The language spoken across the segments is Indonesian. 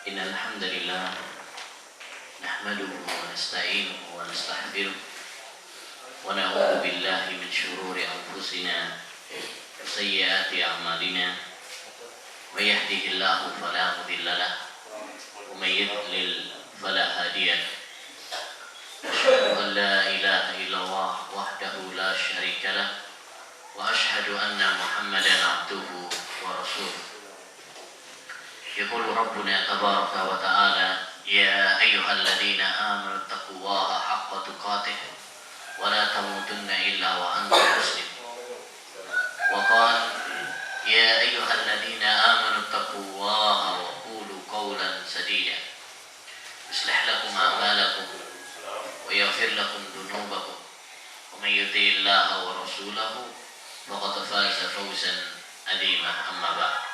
إن الحمد لله نحمده ونستعينه ونستغفره ونعوذ بالله من شرور أنفسنا وسيئات أعمالنا من يهده الله فلا مضل له ومن يضلل فلا هادي له أشهد أن لا إله إلا الله وحده لا شريك له وأشهد أن محمدا عبده ورسوله يقول ربنا تبارك وتعالى يا أيها الذين آمنوا اتقوا الله حق تقاته ولا تموتن إلا وأنتم مسلمون وقال يا أيها الذين آمنوا اتقوا الله وقولوا قولا سديدا يصلح لكم أعمالكم ويغفر لكم ذنوبكم ومن يطع الله ورسوله فقد فاز فوزا عظيما أما بعد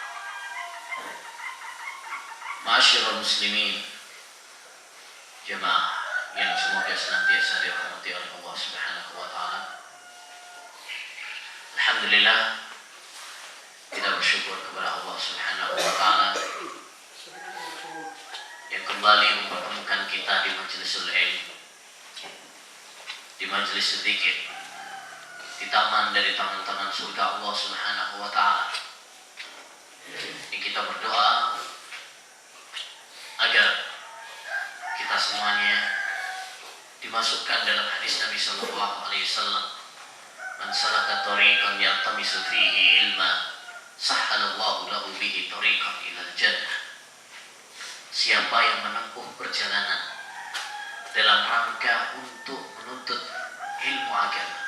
Ma'asyiral muslimin, jemaah yang semoga senantiasa dirahmati oleh Allah Subhanahu wa taala. Alhamdulillah, kita bersyukur kepada Allah Subhanahu wa taala yang kembali mempertemukan kita di majlisul ilm, di majlis dzikir, di taman dari taman-taman surga Allah Subhanahu wa taala. Yang kita berdoa agar kita semuanya dimasukkan dalam hadis Nabi sallallahu alaihi wasallam, "Man salaka tariqan yaltamisu fihi ilma, sahhalallahu lahu bihi tariqan ilal jannah." Siapa yang menempuh perjalanan dalam rangka untuk menuntut ilmu agama,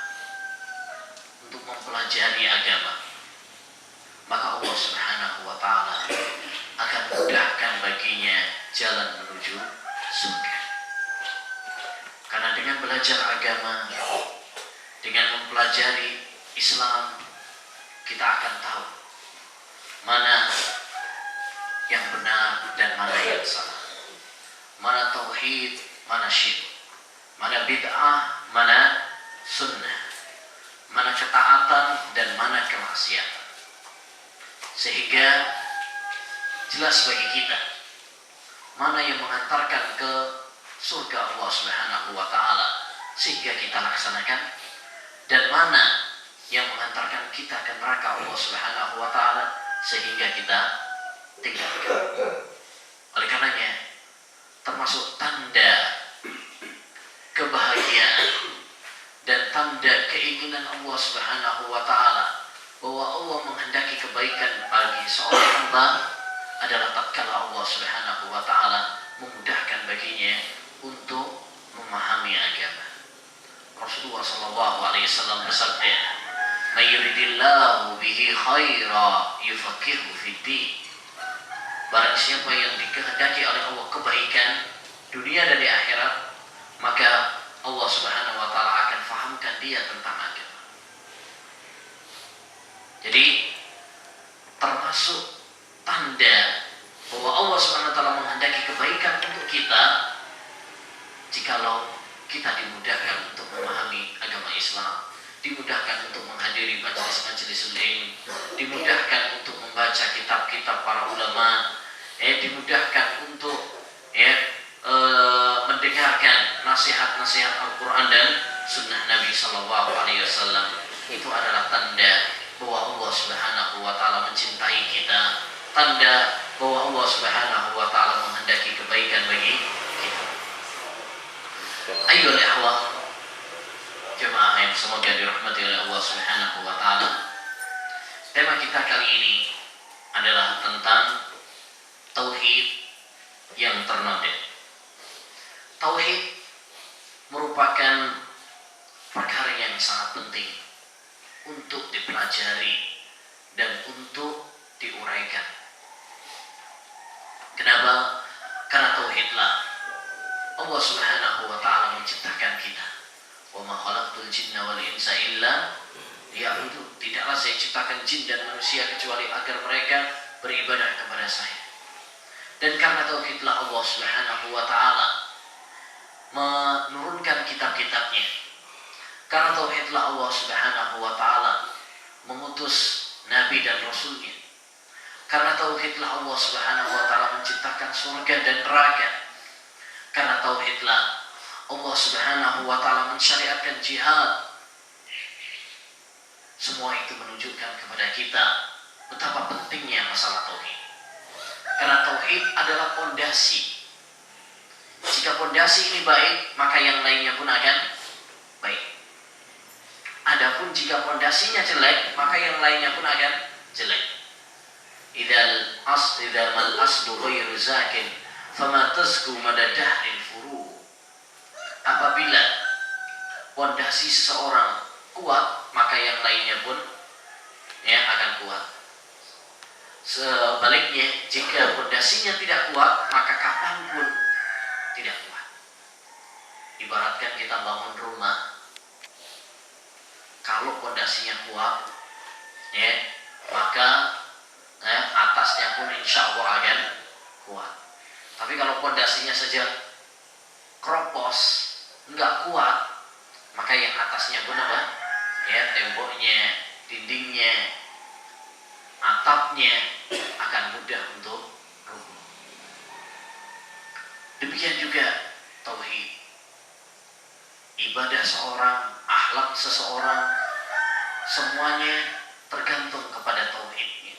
untuk mempelajari agama, maka Allah Subhanahu wa taala akan mudahkan baginya jalan menuju surga. Karena dengan belajar agama, dengan mempelajari Islam, kita akan tahu mana yang benar dan mana yang salah, mana tauhid, mana syirik, mana bid'ah, mana sunnah, mana ketaatan dan mana kemaksiatan. Sehingga jelas bagi kita mana yang mengantarkan ke surga Allah Subhanahu wa taala sehingga kita laksanakan, dan mana yang mengantarkan kita ke neraka Allah Subhanahu wa taala sehingga kita tinggalkan. Oleh karenanya, termasuk tanda kebahagiaan dan tanda keinginan Allah Subhanahu wa taala bahwa Allah menghendaki kebaikan bagi seorang hamba adalah tatkala Allah Subhanahu wa taala memudahkan baginya untuk memahami agama. Rasulullah sallallahu alaihi wasallam bersabda, "May yuridillahu bihi khaira yufaqihu fid din." Barang siapa yang dikehendaki oleh Allah kebaikan dunia dan di akhirat, maka Allah Subhanahu wa taala akan fahamkan dia tentang agama. Jadi termasuk tanda bahwa Allah SWT menghendaki kebaikan untuk kita jikalau kita dimudahkan untuk memahami agama Islam, dimudahkan untuk menghadiri majelis-majelis ilmu, dimudahkan untuk membaca kitab-kitab para ulama, dimudahkan untuk mendengarkan nasihat-nasihat Al-Quran dan Sunnah Nabi Sallallahu Alaihi Wasallam. Itu adalah tanda bahwa Allah Subhanahu wa taala mencintai kita, tanda bahwa Allah Subhanahu wa taala menghendaki kebaikan bagi kita. Ayyuhal ikhwah, jemaah yang semoga dirahmati oleh Allah Subhanahu wa taala. Tema kita kali ini adalah tentang tauhid yang ternodai. Tauhid merupakan perkara yang sangat penting untuk dipelajari dan untuk diuraikan. Kenapa? Karena tauhidlah Allah Subhanahu wa taala menciptakan kita. Wa ma khalaqtul jinna wal insa illa liya'budun. Tidaklah saya ciptakan jin dan manusia kecuali agar mereka beribadah kepada saya. Dan karena tauhidlah Allah Subhanahu wa taala menurunkan kitab-kitabnya. Karena tauhidlah Allah Subhanahu wa taala mengutus nabi dan rasulnya. Karena tauhidlah Allah Subhanahu wa taala menciptakan surga dan neraka. Karena tauhidlah Allah Subhanahu wa taala mensyariatkan jihad. Semua itu menunjukkan kepada kita betapa pentingnya masalah tauhid. Karena tauhid adalah pondasi. Jika pondasi ini baik, maka yang lainnya pun akan baik. Adapun jika pondasinya jelek, maka yang lainnya pun akan jelek. Idzal mal aslu ghairu zakin, fama tasku madadahril furu. Apabila pondasi seseorang kuat, maka yang lainnya pun akan kuat. Sebaliknya, jika pondasinya tidak kuat, maka kapanpun tidak kuat. Ibaratkan kita bangun rumah, kalau pondasinya kuat, maka atasnya pun insya Allah akan kuat. Tapi kalau pondasinya saja keropos, nggak kuat, maka yang atasnya pun apa? Temboknya, dindingnya, atapnya akan mudah untuk rubuh. Demikian juga tauhid. Ibadah seorang, akhlak seseorang, semuanya tergantung kepada tauhidnya.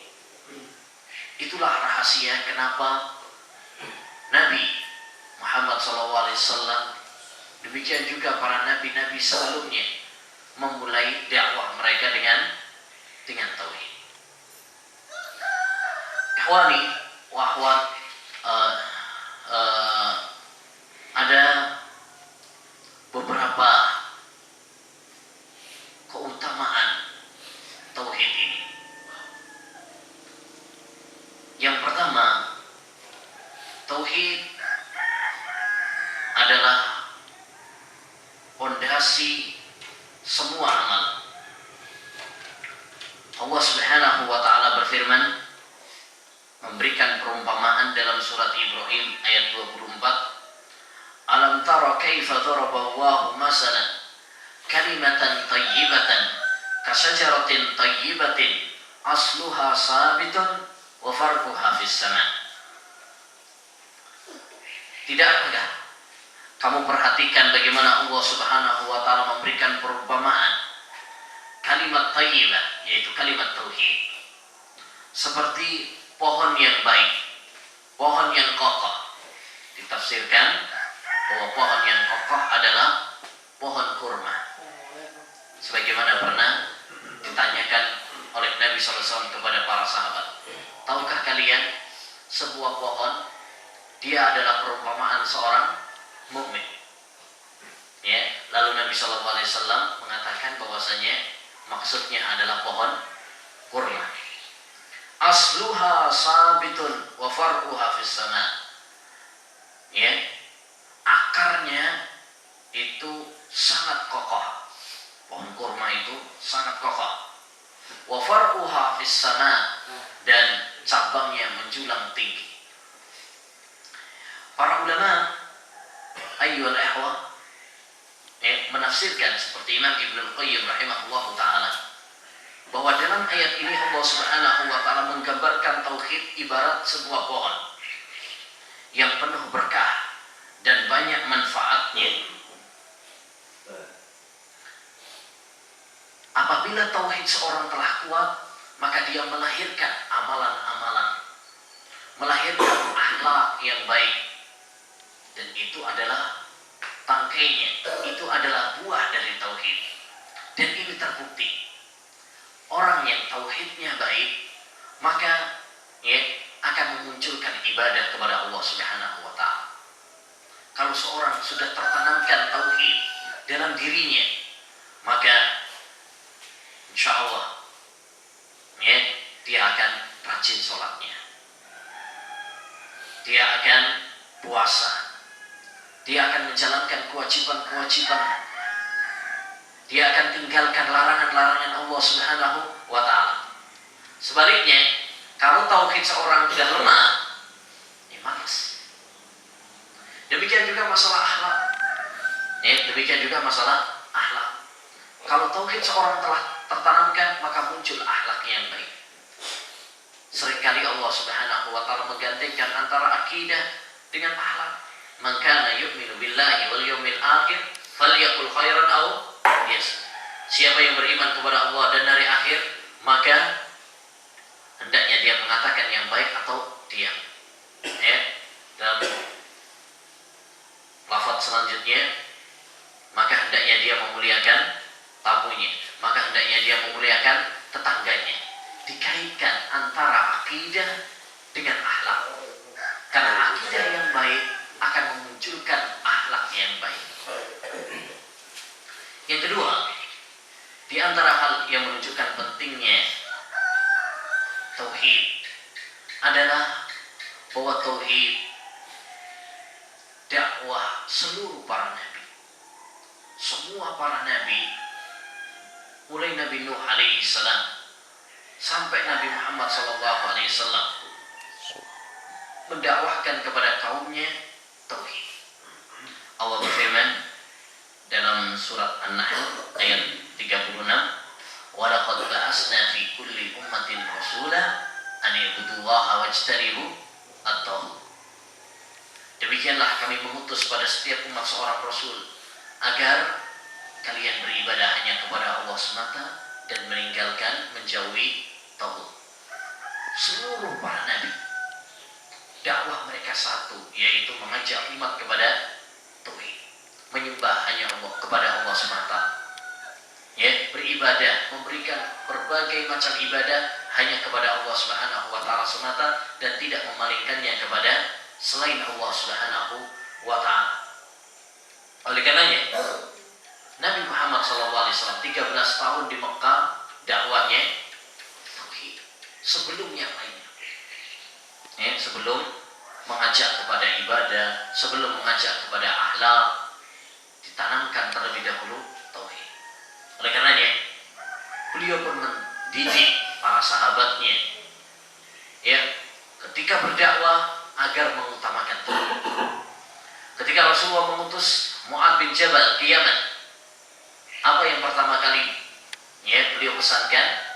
Itulah rahasia kenapa Nabi Muhammad SAW, demikian juga para nabi-nabi sebelumnya, memulai dakwah mereka dengan tauhid. Ikhwani wa akhwat, ada beberapa keutamaan tauhid ini. Yang pertama, tauhid adalah pondasi semua amal. Allah Subhanahu wa taala berfirman, memberikan perumpamaan dalam surat Ibrahim ayat 24, alam tara kaifa daraballahu masalan kalimatan thayyibatan kasajaratin thayyibatin asluha sabitun wa farquha fis sama. Tidakkah kamu perhatikan bagaimana Allah Subhanahu wa taala memberikan perumpamaan kalimat thayyibah, yaitu kalimat tauhid, seperti pohon yang baik, pohon yang kokoh. Ditafsirkan bahwa pohon yang kokoh adalah pohon kurma. Sebagaimana pernah ditanyakan oleh Nabi SAW kepada para sahabat, tahukah kalian sebuah pohon, dia adalah perumpamaan seorang mukmin? Lalu Nabi SAW mengatakan bahwasanya maksudnya adalah pohon kurma. Asluha sabitun wa far'uha fis sama. Akarnya itu sangat kokoh. Pohon kurma itu sangat kokoh. Wa far'uha fis sama, dan cabangnya menjulang tinggi. Para ulama ayyuhal ikhwah menafsirkan seperti Imam Ibnu Qayyim rahimahullah taala, bahwa dalam ayat ini Allah Subhanahu wa taala menggambarkan tauhid ibarat sebuah pohon yang penuh berkah dan banyak manfaatnya. Apabila tauhid seorang telah kuat, maka dia melahirkan amalan-amalan, melahirkan akhlak yang baik, dan itu adalah tangkainya, itu adalah buah dari tauhid. Dan ini terbukti, orang yang tauhidnya baik, maka akan memunculkan ibadah kepada Allah Subhanahu wa taala. Kalau seorang sudah tertanamkan tauhid dalam dirinya, maka insya Allah dia akan rajin sholatnya, dia akan puasa, dia akan menjalankan kewajiban-kewajiban, dia akan tinggalkan larangan-larangan Allah Subhanahu wa taala. Sebaliknya, kalau tauhid seorang sudah lemah, malas. Demikian juga masalah akhlak. Demikian juga masalah akhlak. Kalau tauhid seorang telah tertanamkan, maka muncul akhlak yang baik. Seringkali Allah Subhanahu wa taala menggandengkan antara akidah dengan akhlak. Man kana yu'minu billahi wal yawmil akhir falyaqul khairan aw yes. Siapa yang beriman kepada Allah dan hari akhir, maka hendaknya dia mengatakan yang baik atau diam. Ya. Dalam lafaz selanjutnya, maka hendaknya dia memuliakan tamunya, maka hendaknya dia memuliakan tetangganya. Dikaitkan antara akidah dengan akhlak. Karena akidah yang baik akan memunculkan akhlak yang baik. Yang kedua, di antara hal yang menunjukkan pentingnya tauhid adalah bahwa tauhid dakwah seluruh para nabi. Semua para nabi, mulai Nabi Nuh alaihi salam sampai Nabi Muhammad sallallahu alaihi wasallam, mendakwahkan kepada kaumnya tauhid. Allah berfirman dalam surat An-Nahl ayat 36, "Wa laqad ba'atsna fi kulli ummatin rasula an i'budullaha wajtanibu at-taghut." Demikianlah kami mengutus pada setiap umat seorang rasul agar kalian beribadah hanya kepada Allah semata dan meninggalkan menjauhi taghut. Seluruh para nabi dakwah mereka satu, yaitu mengajak umat kepada tauhid, menyembah hanya Allah, kepada Allah semata. Ya, beribadah, memberikan berbagai macam ibadah hanya kepada Allah Subhanahu wa taala semata dan tidak memalingkannya kepada selain Allah Subhanahu wa taala. Oleh karenanya Nabi Muhammad SAW 13 tahun di Mekah dakwahnya tauhid. Sebelum yang lainnya, ya, sebelum mengajak kepada ibadah, sebelum mengajak kepada akhlak, ditanamkan terlebih dahulu tauhid. Oleh karenanya beliau pun mendidik para sahabatnya, ya, ketika berdakwah agar mengutamakan tauhid. Ketika Rasulullah mengutus Mu'adz bin Jabal ke Yaman, apa yang pertama kali ya beliau pesankan?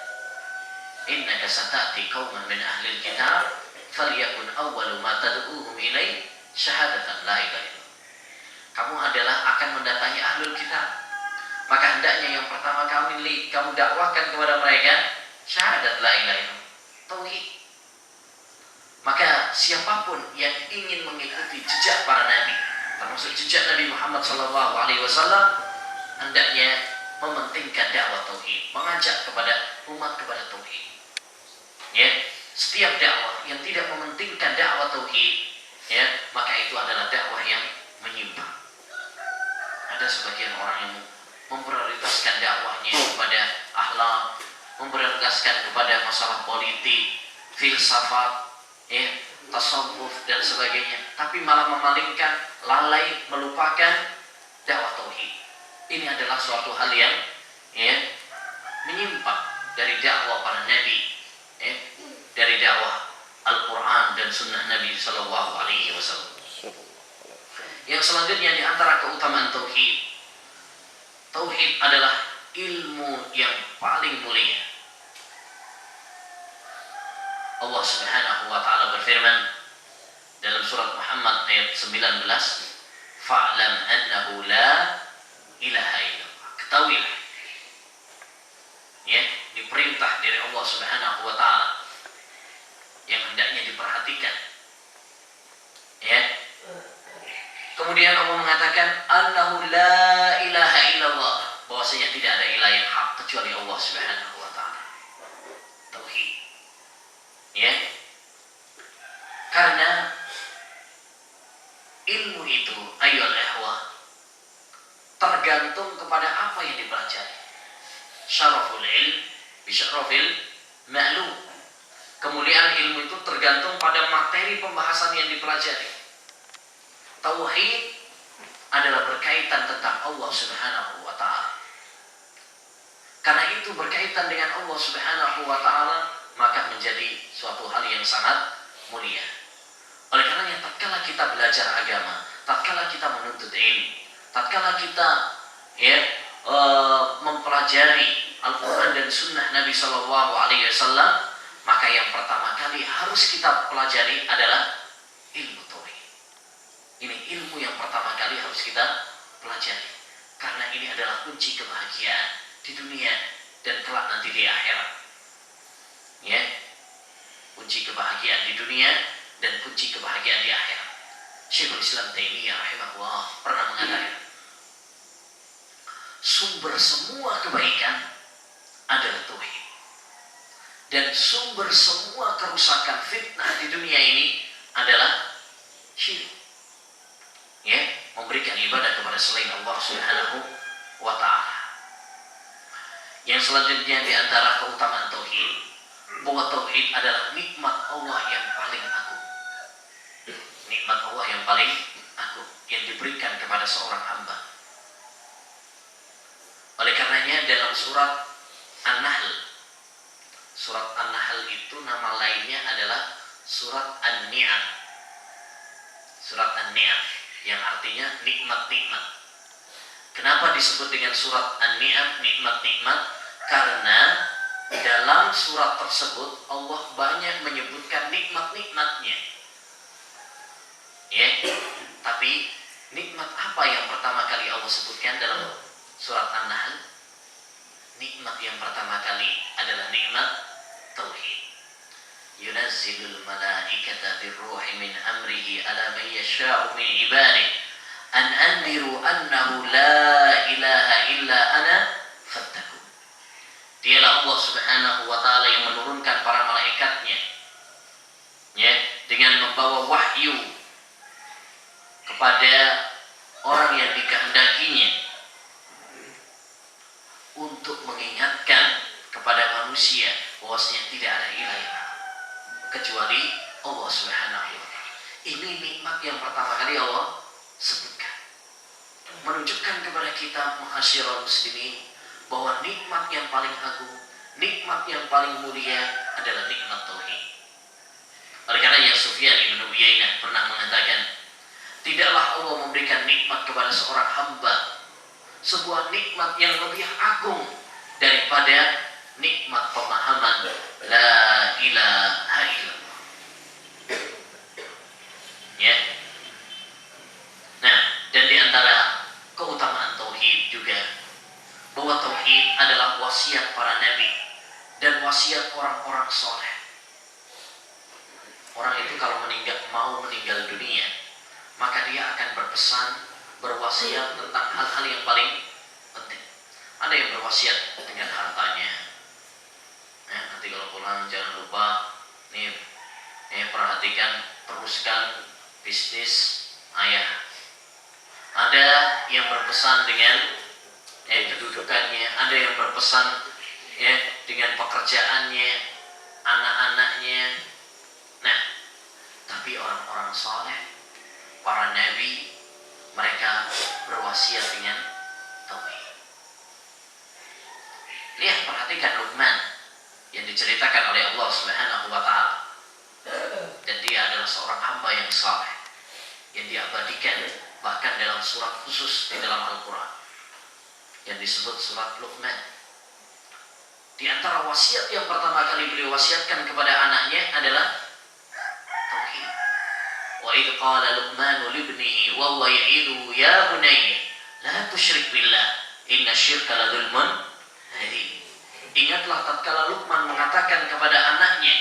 Innaka sata'ti qauman min ahli al-kitab falyakun awwalu ma tad'uuhum ilaihi syahadatan la ilaha illallah. Kamu adalah akan mendatangi ahlul kitab, maka hendaknya yang pertama kamu dakwahkan kepada mereka syahadat la ilaha illallah, tauhid. Maka siapapun yang ingin mengikuti jejak para nabi, termasuk jejak Nabi Muhammad SAW, hendaknya mementingkan dakwah tauhid, mengajak kepada umat kepada tauhid. Ya, setiap dakwah yang tidak mementingkan dakwah tauhid, ya, maka itu adalah dakwah yang menyimpang. Ada sebagian orang yang memprioritaskan dakwahnya kepada akhlak, memprioritaskan kepada masalah politik, filsafat, ya, tasawuf dan sebagainya, tapi malah memalingkan, lalai, melupakan dakwah tauhid. Ini adalah suatu hal yang ya menyimpang dari dakwah para nabi, ya, dari dakwah Al-Quran dan Sunnah Nabi Sallallahu Alaihi Wasallam. Yang selanjutnya di antara keutamaan tauhid, tauhid adalah ilmu yang paling mulia. Allah Subhanahu wa taala berfirman dalam surat Muhammad ayat 19, "Fa'lam annahu la ilaha illallah." Ketahuilah, ya, diperintah dari Allah Subhanahu wa taala yang hendaknya diperhatikan. Ya. Kemudian Allah mengatakan annahu la ilaha illallah, bahwasanya tidak ada ilah yang hak kecuali Allah Subhanahu wa taala. Tauhid. Ya. Karena ilmu itu ayyul ikhwah tergantung kepada apa yang dipelajari. Syaraful ilm bi syarafil ma'lum. Kemuliaan ilmu itu tergantung pada materi pembahasan yang dipelajari. Tauhid adalah berkaitan tentang Allah Subhanahu wa taala. Karena itu berkaitan dengan Allah Subhanahu wa taala, maka menjadi suatu hal yang sangat mulia. Oleh karenanya tatkala kita belajar agama, tatkala kita menuntut ilmu, tatkala kita ya mempelajari Al-Quran dan Sunnah Nabi Sallallahu Alaihi Wasallam, maka yang pertama kali harus kita pelajari adalah ilmu tauhid. Ini ilmu yang pertama kali harus kita pelajari, karena ini adalah kunci kebahagiaan di dunia dan kelak nanti di akhirat. Ya, kunci kebahagiaan di dunia dan kunci kebahagiaan di akhirat. Syekhul Islam Taimiyah rahimahullah pernah mengatakan, sumber semua kebaikan adalah tauhid, dan sumber semua kerusakan fitnah di dunia ini adalah syirik. Ya, memberikan ibadah kepada selain Allah Subhanahu wa ta'ala. Yang selanjutnya di antara keutamaan tauhid, bahwa tauhid adalah nikmat Allah yang paling agung. Nikmat Allah yang paling agung yang diberikan kepada seorang hamba. Oleh karenanya dalam surat An-Nahl, surat An-Nahl itu nama lainnya adalah surat An-Ni'am. Surat An-Ni'am yang artinya nikmat-nikmat. Kenapa disebut dengan surat An-Ni'am, nikmat-nikmat? Karena dalam surat tersebut Allah banyak menyebutkan nikmat-nikmatnya. Ya, tapi nikmat apa yang pertama kali Allah sebutkan dalam surat An-Nahl? Nikmat yang pertama kali adalah nikmat tauhid. Yunazzilul malaikata birruhi min amrihi ala man yasha'u min ibadihi an anziru annahu la ilaha illa ana fattaqun. Dialah Allah Subhanahu wa ta'ala yang menurunkan para malaikatnya, ya, dengan membawa wahyu kepada orang yang dikehendakinya untuk mengingatkan kepada manusia bahwasanya tidak ada ilah kecuali Allah Subhanahu wa ta'ala. Ini nikmat yang pertama kali Allah sebutkan, menunjukkan kepada kita ma'asyiral muslimin bahwa nikmat yang paling agung, nikmat yang paling mulia adalah nikmat tauhid. Oleh karena Sufyan ibn Uyainah pernah mengatakan, tidaklah Allah memberikan nikmat kepada seorang hamba sebuah nikmat yang lebih agung daripada nikmat pemahaman la ilaha illallah. Ya. Nah, dan di antara keutamaan tauhid juga bahwa tauhid adalah wasiat para nabi dan wasiat orang-orang soleh. Orang itu kalau mau meninggal dunia, maka dia akan berpesan, berwasiat tentang hal-hal yang paling penting. Ada yang berwasiat dengan hartanya. Nanti kalau pulang jangan lupa nih perhatikan, teruskan bisnis ayah. Ada yang berpesan dengan kedudukannya, ada yang berpesan dengan pekerjaannya, anak-anaknya. Nah, tapi orang-orang saleh, para nabi, mereka berwasiat dengan tauhid. Lihat, perhatikan Luqman yang diceritakan oleh Allah Subhanahu wa ta'ala. Dan dia adalah seorang hamba yang saleh yang diabadikan bahkan dalam surat khusus di dalam Al-Quran yang disebut surat Luqman. Di antara wasiat yang pertama kali beliau wasiatkan kepada anaknya adalah tauhid. Wa idh qala Luqman li ibnihi wa huwa ya'iduhu ya bunayya la tusyrik billah inna syirka la dzulmun adzim. Ingatlah tatkala Luqman mengatakan kepada anaknya,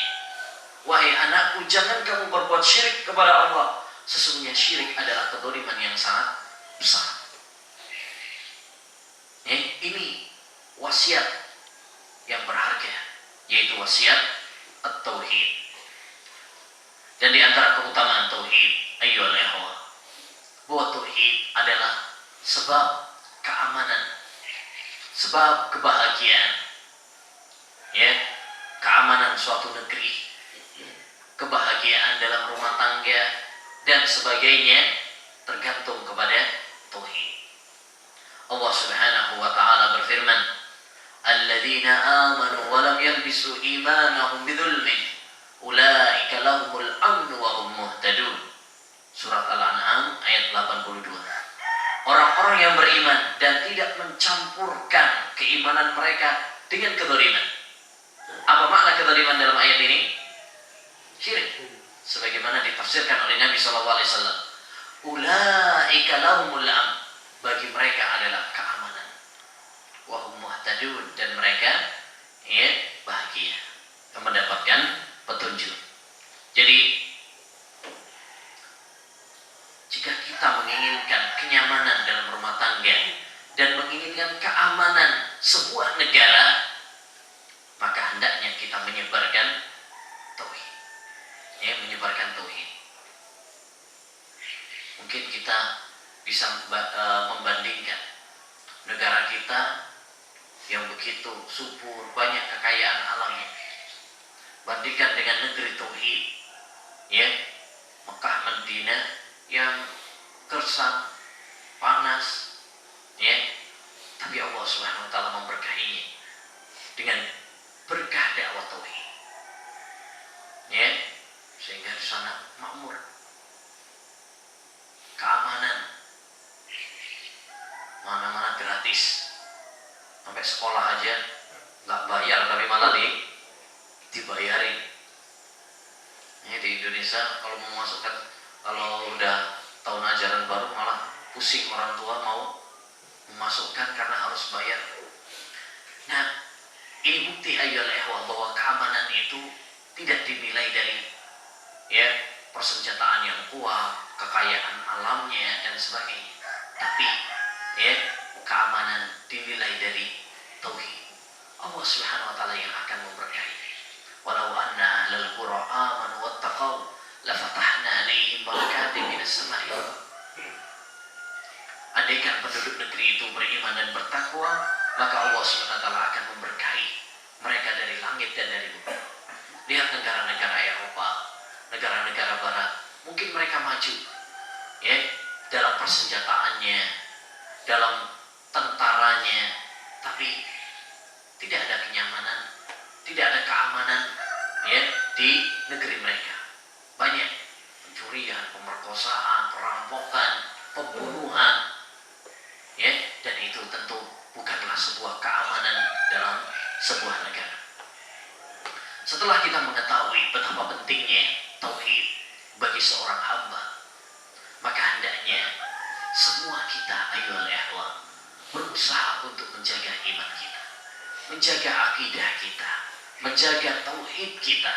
wahai anakku, jangan kamu berbuat syirik kepada Allah. Sesungguhnya syirik adalah kedzaliman yang sangat besar. Ini wasiat yang berharga, yaitu wasiat at-tauhid. Dan di antara keutamaan tauhid, ayyuhal ikhwah, bahwa tauhid adalah sebab keamanan, sebab kebahagiaan. Keamanan suatu negeri, kebahagiaan dalam rumah tangga dan sebagainya tergantung kepada tauhid. Allah Subhanahu wa ta'ala berfirman, alladzina amanu wa lam yalbisu imanahum bidzulmin ulaika lahumul amnu wa hum muhtadun. Surat Al-An'am ayat 82. Orang-orang yang beriman dan tidak mencampurkan keimanan mereka dengan kedzaliman, Apa makna kezaliman dalam ayat ini? Syirik. Sebagaimana ditafsirkan oleh Nabi sallallahu alaihi wasallam. Ulaika lahumul amn. Bagi mereka adalah keamanan. Wa hum muhtadun, dan mereka bahagia mendapatkan petunjuk. Jadi jika kita menginginkan kenyamanan dalam rumah tangga dan menginginkan keamanan sebuah negara, maka hendaknya kita menyebarkan tauhid. Menyebarkan tauhid. Mungkin kita bisa membandingkan negara kita yang begitu subur, banyak kekayaan alamnya, bandingkan dengan negeri tauhid, Mekah, Madinah yang gersang, panas, tapi Allah Subhanahu wa taala memberkahinya dengan berkah dakwah tauhid, sehingga di sana makmur, keamanan, mana-mana gratis, sampai sekolah aja nggak bayar tapi malah dibayarin. Di Indonesia kalau memasukkan, kalau udah tahun ajaran baru malah pusing orang tua mau memasukkan karena harus bayar. Nah, ini bukti ayyuhal ikhwah bahwa keamanan itu tidak dinilai dari persenjataan yang kuat, kekayaan alamnya dan sebagainya, tapi keamanan dinilai dari tauhid. Allah Subhanahu wa taala yang akan memberkahi. Walau anna ahlal qura amanu wattaqau lafatahna alaihim barakatin minas sama'i. Andaikan penduduk negeri itu beriman dan bertakwa, maka Allah Subhanahu wa taala akan memberkahi mereka dari langit dan dari bumi. Lihat negara-negara Eropa, negara-negara barat, mungkin mereka maju dalam persenjataannya, dalam tentaranya, tapi tidak ada kenyamanan, tidak ada keamanan di negeri mereka. Banyak pencurian, pemerkosaan, perampokan, pembunuhan, dan itu tentu bukanlah sebuah keamanan dalam sebuah negara. Setelah kita mengetahui betapa pentingnya tauhid bagi seorang hamba, maka hendaknya semua kita ayyuhal ikhwah berusaha untuk menjaga iman kita, menjaga akidah kita, menjaga tauhid kita,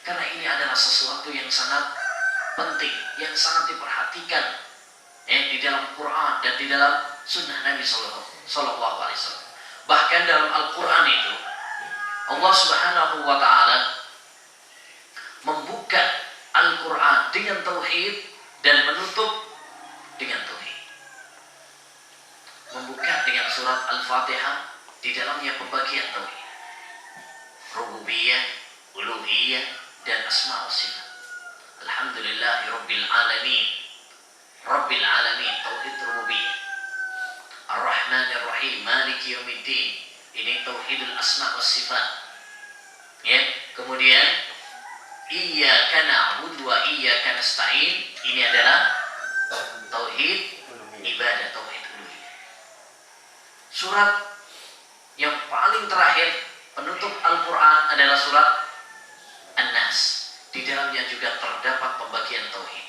karena ini adalah sesuatu yang sangat penting, yang sangat diperhatikan di dalam Quran dan di dalam sunnah Nabi Sallallahu Alaihi Wasallam. Bahkan dalam Al-Quran itu Allah Subhanahu wa taala membuka Al-Quran dengan tauhid dan menutup dengan tauhid. Membuka dengan surat Al-Fatihah, di dalamnya pembagian tauhid, rububiyah, uluhiyah, dan asma wa sifat. Alhamdulillahi rabbil alamin. Rabbil alamin, tauhid rububiyah. Ar-Rahmanir Rahim, Maliki Yaumiddin. Ini tauhidul asma wa sifat. Kemudian iyyaka na'budu wa iyyaka nasta'in. Ini adalah tauhid ibadah, tauhid uluhiyah. Surat yang paling terakhir penutup Al-Quran adalah surat An-Nas. Di dalamnya juga terdapat pembagian tauhid.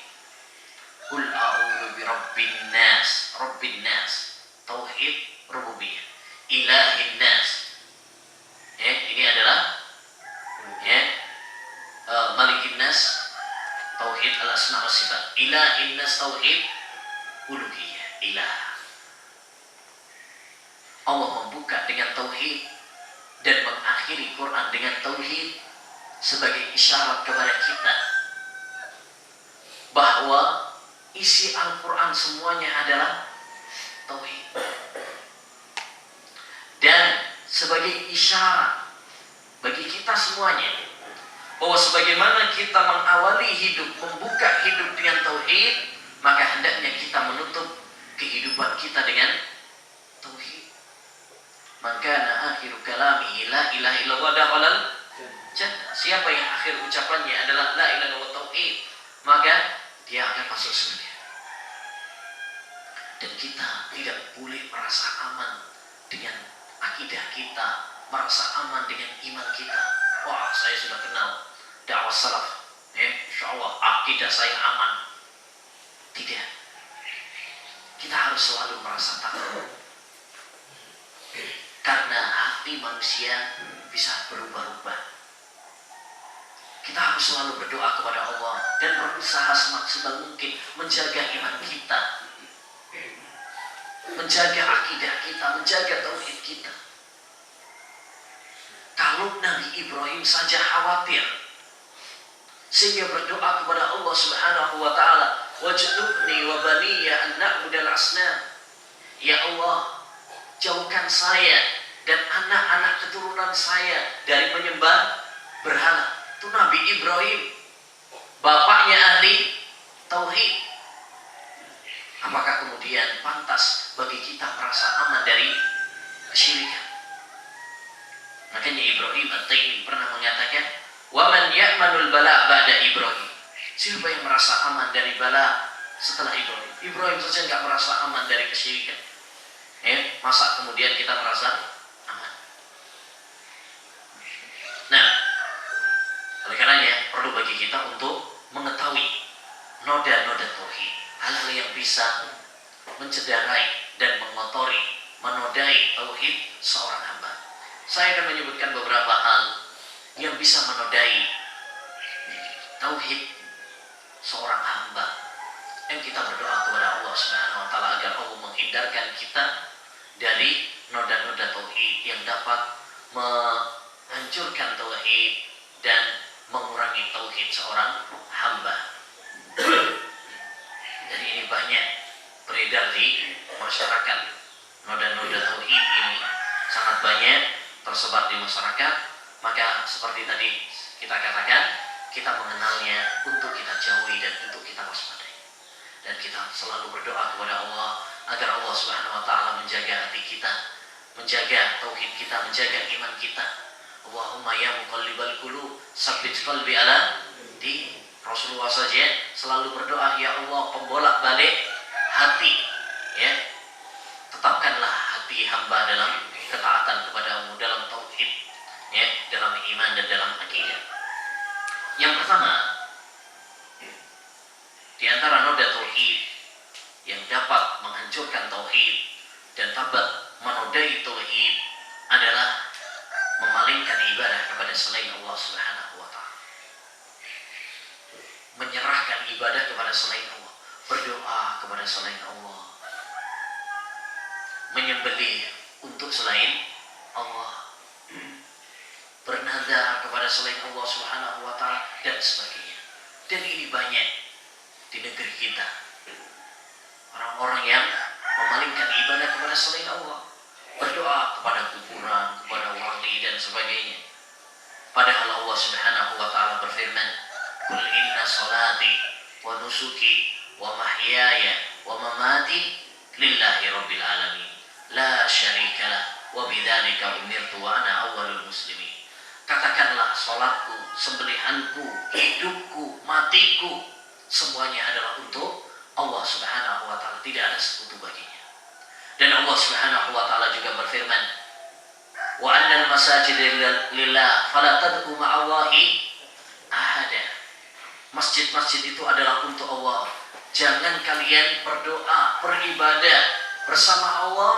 Qul a'udzu birabbin nas, rabbin nas, tauhid rububiyah. Ilahin nas, ini adalah malikin nas, tauhid al-asma wa sifat. Ilahin nas, tauhid uluhiyah, ilah. Allah membuka dengan tauhid dan mengakhiri Quran dengan tauhid sebagai isyarat kepada kita bahwa isi Al-Quran semuanya adalah tauhid, dan sebagai isyarat bagi kita semuanya bahwa sebagaimana kita mengawali hidup, membuka hidup dengan tauhid, maka hendaknya kita menutup kehidupan kita dengan tauhid. Maka akhiru kalamihi la ilaha illallah dakhalal jannah. Siapa yang akhir ucapannya adalah la ilaha illallah tauhid, maka dia akan masuk surga. Dan kita tidak boleh merasa aman dengan akidah kita, merasa aman dengan iman kita. Wah, saya sudah kenal dakwah salaf, insya Allah akidah saya aman. Tidak. Kita harus selalu merasa takut. Karena hati manusia bisa berubah-ubah. Kita harus selalu berdoa kepada Allah dan berusaha semaksimal mungkin menjaga iman kita, menjaga akidah kita, menjaga tauhid kita. Kalau Nabi Ibrahim saja khawatir sehingga berdoa kepada Allah Subhanahu wa taala, waj'alni wa baniya an na'budal asnam. Ya Allah, jauhkan saya dan anak-anak keturunan saya dari menyembah berhala. Itu Nabi Ibrahim, bapaknya ahli tauhid. Apakah kemudian pantas bagi kita merasa aman dari kesyirikan? Makanya Ibrahim At-Taimi pernah mengatakan, "Wa man ya'manul bala' ba'da Ibrahim." Siapa yang merasa aman dari bala setelah Ibrahim? Ibrahim saja enggak merasa aman dari kesyirikan. Masa kemudian kita merasa aman? Nah, oleh karenanya perlu bagi kita untuk mengetahui noda-noda tauhid, hal-hal yang bisa mencederai dan mengotori, menodai tauhid seorang hamba. Saya akan menyebutkan beberapa hal yang bisa menodai tauhid seorang hamba, yang kita berdoa kepada Allah Subhanahu wa taala agar Allah menghindarkan kita dari noda-noda tauhid yang dapat menghancurkan tauhid dan mengurangi tauhid seorang hamba. Jadi ini banyak beredar di masyarakat. Noda-noda tauhid ini sangat banyak tersebar di masyarakat. Maka seperti tadi kita katakan, kita mengenalnya untuk kita jauhi dan untuk kita waspadai. Dan kita selalu berdoa kepada Allah agar Allah Subhanahu wa taala menjaga hati kita, menjaga tauhid kita, menjaga iman kita. Allahumma ya muqallibal qulub, tsabbit qalbi ala di. Rasulullah saja selalu berdoa, ya Allah pembolak-balik hati, ya, tetapkanlah hati hamba dalam ketaatan kepadamu, dalam tauhid, ya, dalam iman dan dalam akidah. Yang pertama, di antara noda tauhid yang dapat menghancurkan tauhid dan dapat menodai tauhid adalah memalingkan ibadah kepada selain Allah Subhanahu wa taala. Menyerahkan ibadah kepada selain Allah, berdoa kepada selain Allah, menyembelih untuk selain Allah, bernadar kepada selain Allah Subhanahu wa taala dan sebagainya. Dan ini banyak di negeri kita. Orang-orang yang memalingkan ibadah kepada selain Allah, berdoa kepada kuburan, kepada wali dan sebagainya. Padahal Allah Subhanahu wa taala berfirman, "Qul inna salati wa nusuki wa mahyaya wa mamati lillahi rabbil alamin, la syarikalah wa bidzalika umirtu wa ana awwalul muslimin." Katakanlah, salatku, sembelihanku, hidupku, matiku, semuanya adalah untuk Allah Subhanahu wa taala, tidak ada sekutu baginya. Dan Allah Subhanahu wa taala juga berfirman, "Wa annal masajida lillah fala tad'u ma'allahi ahada." Masjid-masjid itu adalah untuk Allah. Jangan kalian berdoa, beribadah bersama Allah.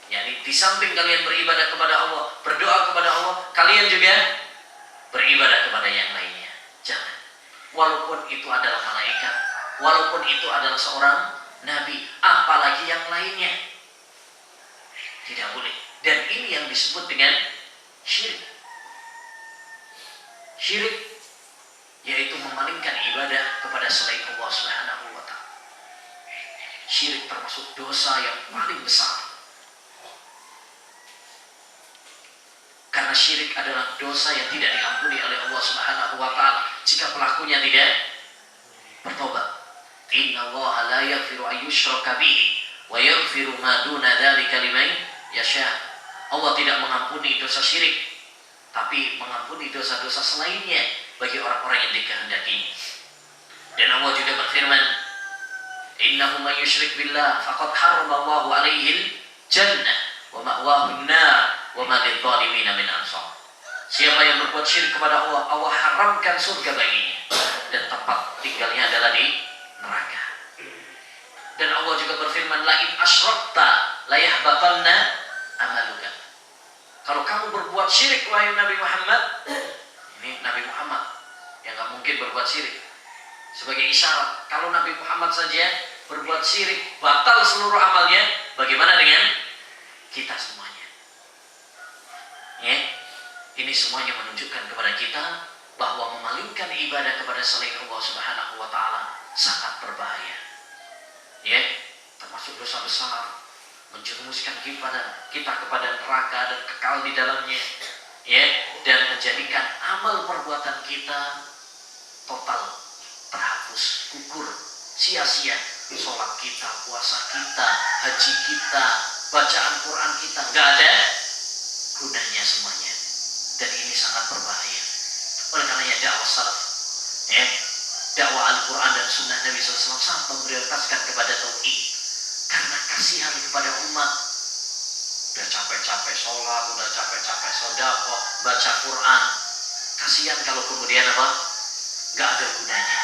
Yani di samping kalian beribadah kepada Allah, berdoa kepada Allah, kalian juga beribadah kepada yang lainnya. Jangan. Walaupun itu adalah malaikat, walaupun itu adalah seorang nabi, apalagi yang lainnya. Tidak boleh. Dan ini yang disebut dengan syirik. Syirik yaitu memalingkan ibadah kepada selain Allah Subhanahu wa taala. Syirik termasuk dosa yang paling besar. Karena syirik adalah dosa yang tidak diampuni oleh Allah Subhanahu wa taala jika pelakunya tidak bertobat. Inna Allah la yaghfiru an yushraka bihi wa yaghfiru ma duna dzalika liman yasha. Allah tidak mengampuni dosa syirik, tapi mengampuni dosa-dosa selainnya bagi orang-orang yang dikehendakinya. Dan Allah juga berfirman, "Innahu may yusyrik billah faqad harrama Allahu 'alaihi al-jannah wa ma'wahu an-nar wa ma lidh-dhalimina min ansar. Siapa yang berbuat syirik kepada Allah, Allah haramkan surga baginya dan tempat tinggalnya adalah di neraka. Dan Allah juga berfirman, la in asyrakta la yahbatanna amaluka. Kalau kamu berbuat syirik wahai Nabi Muhammad, ini Nabi Muhammad yang nggak mungkin berbuat syirik. Sebagai isyarat, kalau Nabi Muhammad saja berbuat syirik, batal seluruh amalnya, bagaimana dengan kita semuanya? Ya, ini semuanya menunjukkan kepada kita bahwa memalingkan ibadah kepada selain Allah Subhanahu wa taala sangat berbahaya. Ya, termasuk dosa besar, menjerumuskan kita kepada neraka dan kekal di dalamnya. Ya, dan menjadikan amal perbuatan kita total terhapus, gugur, sia-sia. Sholat kita, puasa kita, haji kita, bacaan Quran kita, nggak ada gunanya semuanya. Dan ini sangat berbahaya. Oleh karenanya dakwah salaf, ya, dakwah Al-Quran dan Sunnah Nabi SAW sangat memprioritaskan kepada tauhid. Karena kasihan kepada umat. Udah capek-capek sholat, udah capek-capek sedekah, baca Quran. Kasihan kalau kemudian apa? Nggak ada gunanya.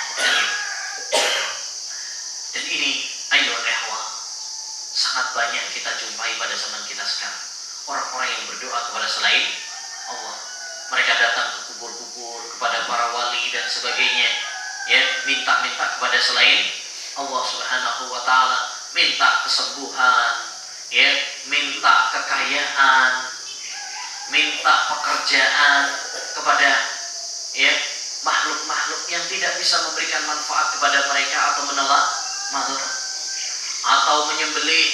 Dan ini ayyuhal ikhwah, sangat banyak kita jumpai pada zaman kita sekarang. Orang-orang yang berdoa kepada selain Allah. Mereka datang ke kubur-kubur, kepada para wali dan sebagainya, ya, minta-minta kepada selain Allah Subhanahu wa taala, minta kesembuhan, ya, minta kekayaan, minta pekerjaan kepada, ya, makhluk-makhluk yang tidak bisa memberikan manfaat kepada mereka atau menolak madarat, atau menyembelih,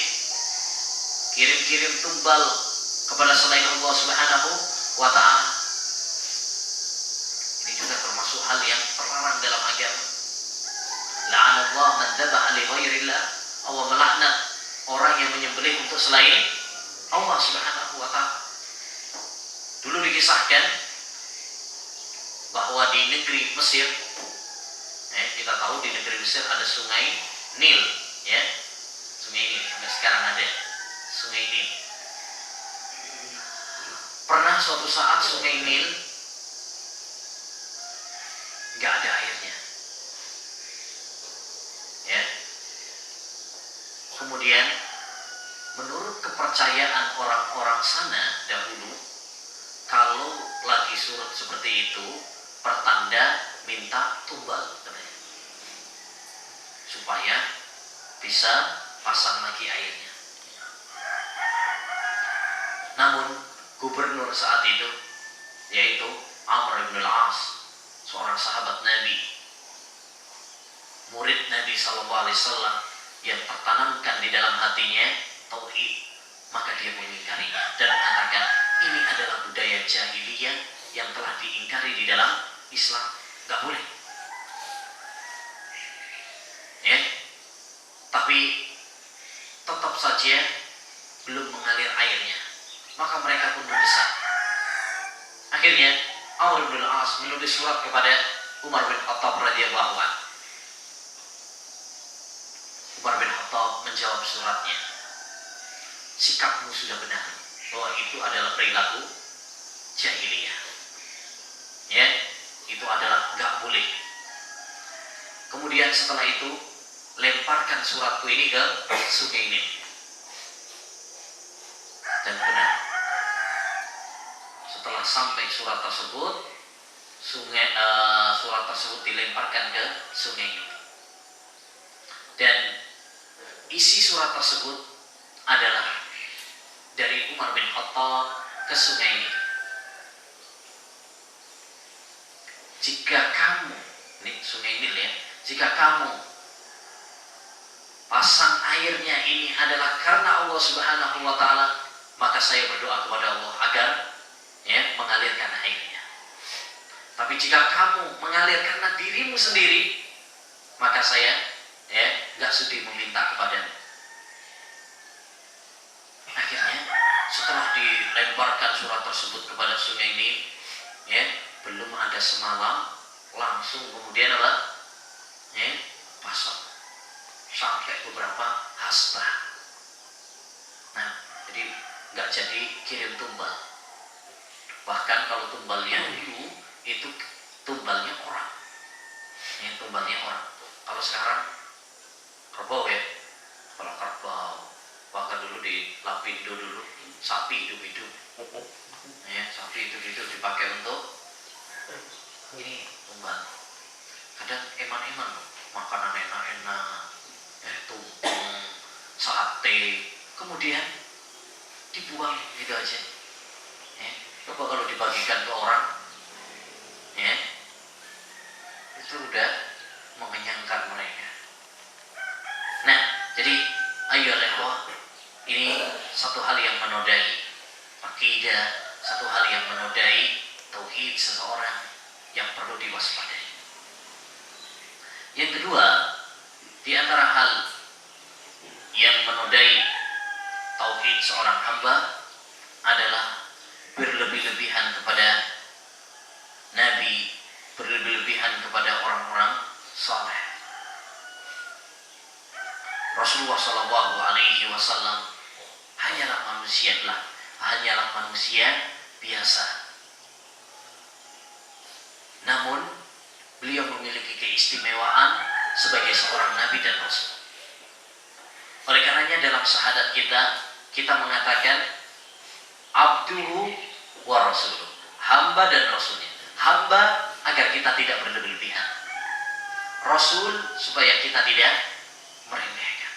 kirim-kirim tumbal kepada selain Allah Subhanahu wa taala. Ini juga termasuk hal yang terlarang dalam agama. La'anallah man dzabaha li ghairillah. Allah melaknat orang yang menyembelih untuk selain Allah Subhanahu wa taala. Dulu dikisahkan bahwa di negeri Mesir, kita tahu di negeri Mesir ada sungai Nil, ya, sungai Nil sampai sekarang ada sungai Nil. Pernah suatu saat sungai Nil nggak ada airnya, ya. Kemudian menurut kepercayaan orang-orang sana dahulu, kalau lagi surut seperti itu, pertanda minta tumbal, katanya, supaya bisa pasang lagi airnya. Namun gubernur saat itu, yaitu Amr bin al-As, seorang sahabat Nabi, murid Nabi SAW, yang tertanamkan di dalam hatinya tauhid, maka dia mengingkarinya dan mengatakan ini adalah budaya jahiliyah yang telah diingkari di dalam Islam, nggak boleh. Ya, tapi tetap saja belum mengalir airnya, maka mereka pun mendesak. Akhirnya Amr bin al-As menulis surat kepada Umar bin Khattab radhiyallahu anhu. Umar bin Khattab menjawab suratnya, sikapmu sudah benar bahwa itu adalah perilaku jahiliyah, ya, itu adalah nggak boleh. Kemudian setelah itu lemparkan suratku ini ke sungai ini, dan benar. Setelah sampai surat tersebut, surat tersebut dilemparkan ke sungai ini, dan isi surat tersebut adalah dari Umar bin Khattab ke sungai ini. Jika kamu, ini sungai Nil, ya, jika kamu pasang airnya ini adalah karena Allah Subhanahu wa taala, maka saya berdoa kepada Allah agar, ya, mengalirkan airnya. Tapi jika kamu mengalir karena dirimu sendiri, maka saya, ya, nggak sudi meminta kepadamu. Akhirnya setelah dilemparkan surat tersebut kepada sungai Nil, ya, belum ada semalam langsung kemudian apa, ya, pasang sampai beberapa hasta. Nah, jadi nggak jadi kirim tumbal. Bahkan kalau tumbalnya dulu itu tumbalnya orang, ini tumbalnya orang. Kalau sekarang kerbau ya, kalau kerbau, bahkan dulu di Lapindo dulu sapi hidup-hidup, ya sapi hidup-hidup dipakai untuk ini tumbal. Kadang eman-eman makanan enak-enak, ya tumpeng, sate, kemudian dibuang gitu aja. Ya, coba kalau dibagikan ke orang, ya itu udah mengenyangkan mereka. Nah, jadi ayo ikhwah, ini satu hal yang menodai akidah, satu hal yang menodai tauhid seseorang yang perlu diwaspadai. Yang kedua, di antara hal yang menodai tauhid seorang hamba adalah berlebih-lebihan kepada Nabi, berlebih-lebihan kepada orang-orang saleh. Rasulullah Shallallahu Alaihi Wasallam hanyalah manusia biasa. Namun beliau memiliki keistimewaan sebagai seorang nabi dan rasul. Oleh karenanya dalam syahadat kita mengatakan abduhu wa rasuluh, hamba dan rasulnya. Hamba agar kita tidak berlebih-lebihan, rasul supaya kita tidak meremehkan.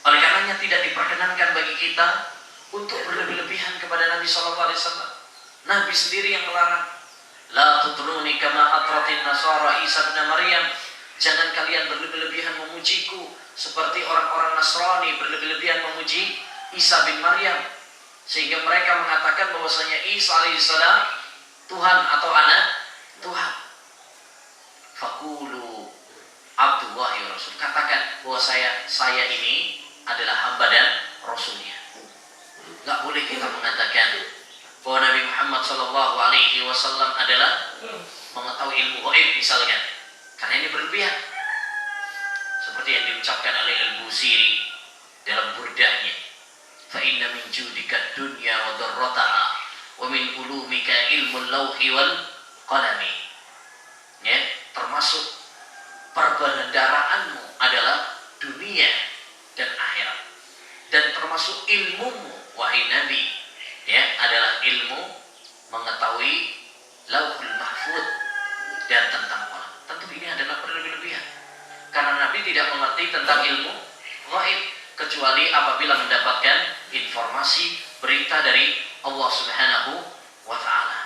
Oleh karenanya tidak diperkenankan bagi kita untuk berlebih-lebihan kepada Nabi Sallallahu Alaihi Wasallam. Nabi sendiri yang melarang. La tutruni kama atratin nasara Isa bin Maryam. Jangan kalian berlebih-lebihan memujiku seperti orang-orang Nasrani berlebih-lebihan memuji Isa bin Maryam, sehingga mereka mengatakan bahwasanya Isa alaihissalam Tuhan atau anak Tuhan. Faqulu Abdullahi wa Rasul. Katakan bahwa saya ini adalah hamba dan rasulnya. Gak boleh kita mengatakan bahwa Nabi Muhammad Sallallahu Alaihi Wasallam adalah mengetahui ilmu gaib misalkan, karena ini berlebihan. Seperti yang diucapkan oleh Al-Busiri dalam burdahnya, fa inna min judika dunya wa darrataha wa min ulumika ilmul lauhi wal qalami. Ya, termasuk perbendaaraanmu adalah dunia dan akhirat, dan termasuk ilmumu wahai Nabi, ya, adalah ilmu mengetahui lauhul mahfud dan tentang qalam. Tentu ini adalah berlebih-lebihan, karena Nabi tidak mengerti tentang ilmu gaib kecuali apabila mendapatkan informasi berita dari Allah Subhanahu wa taala.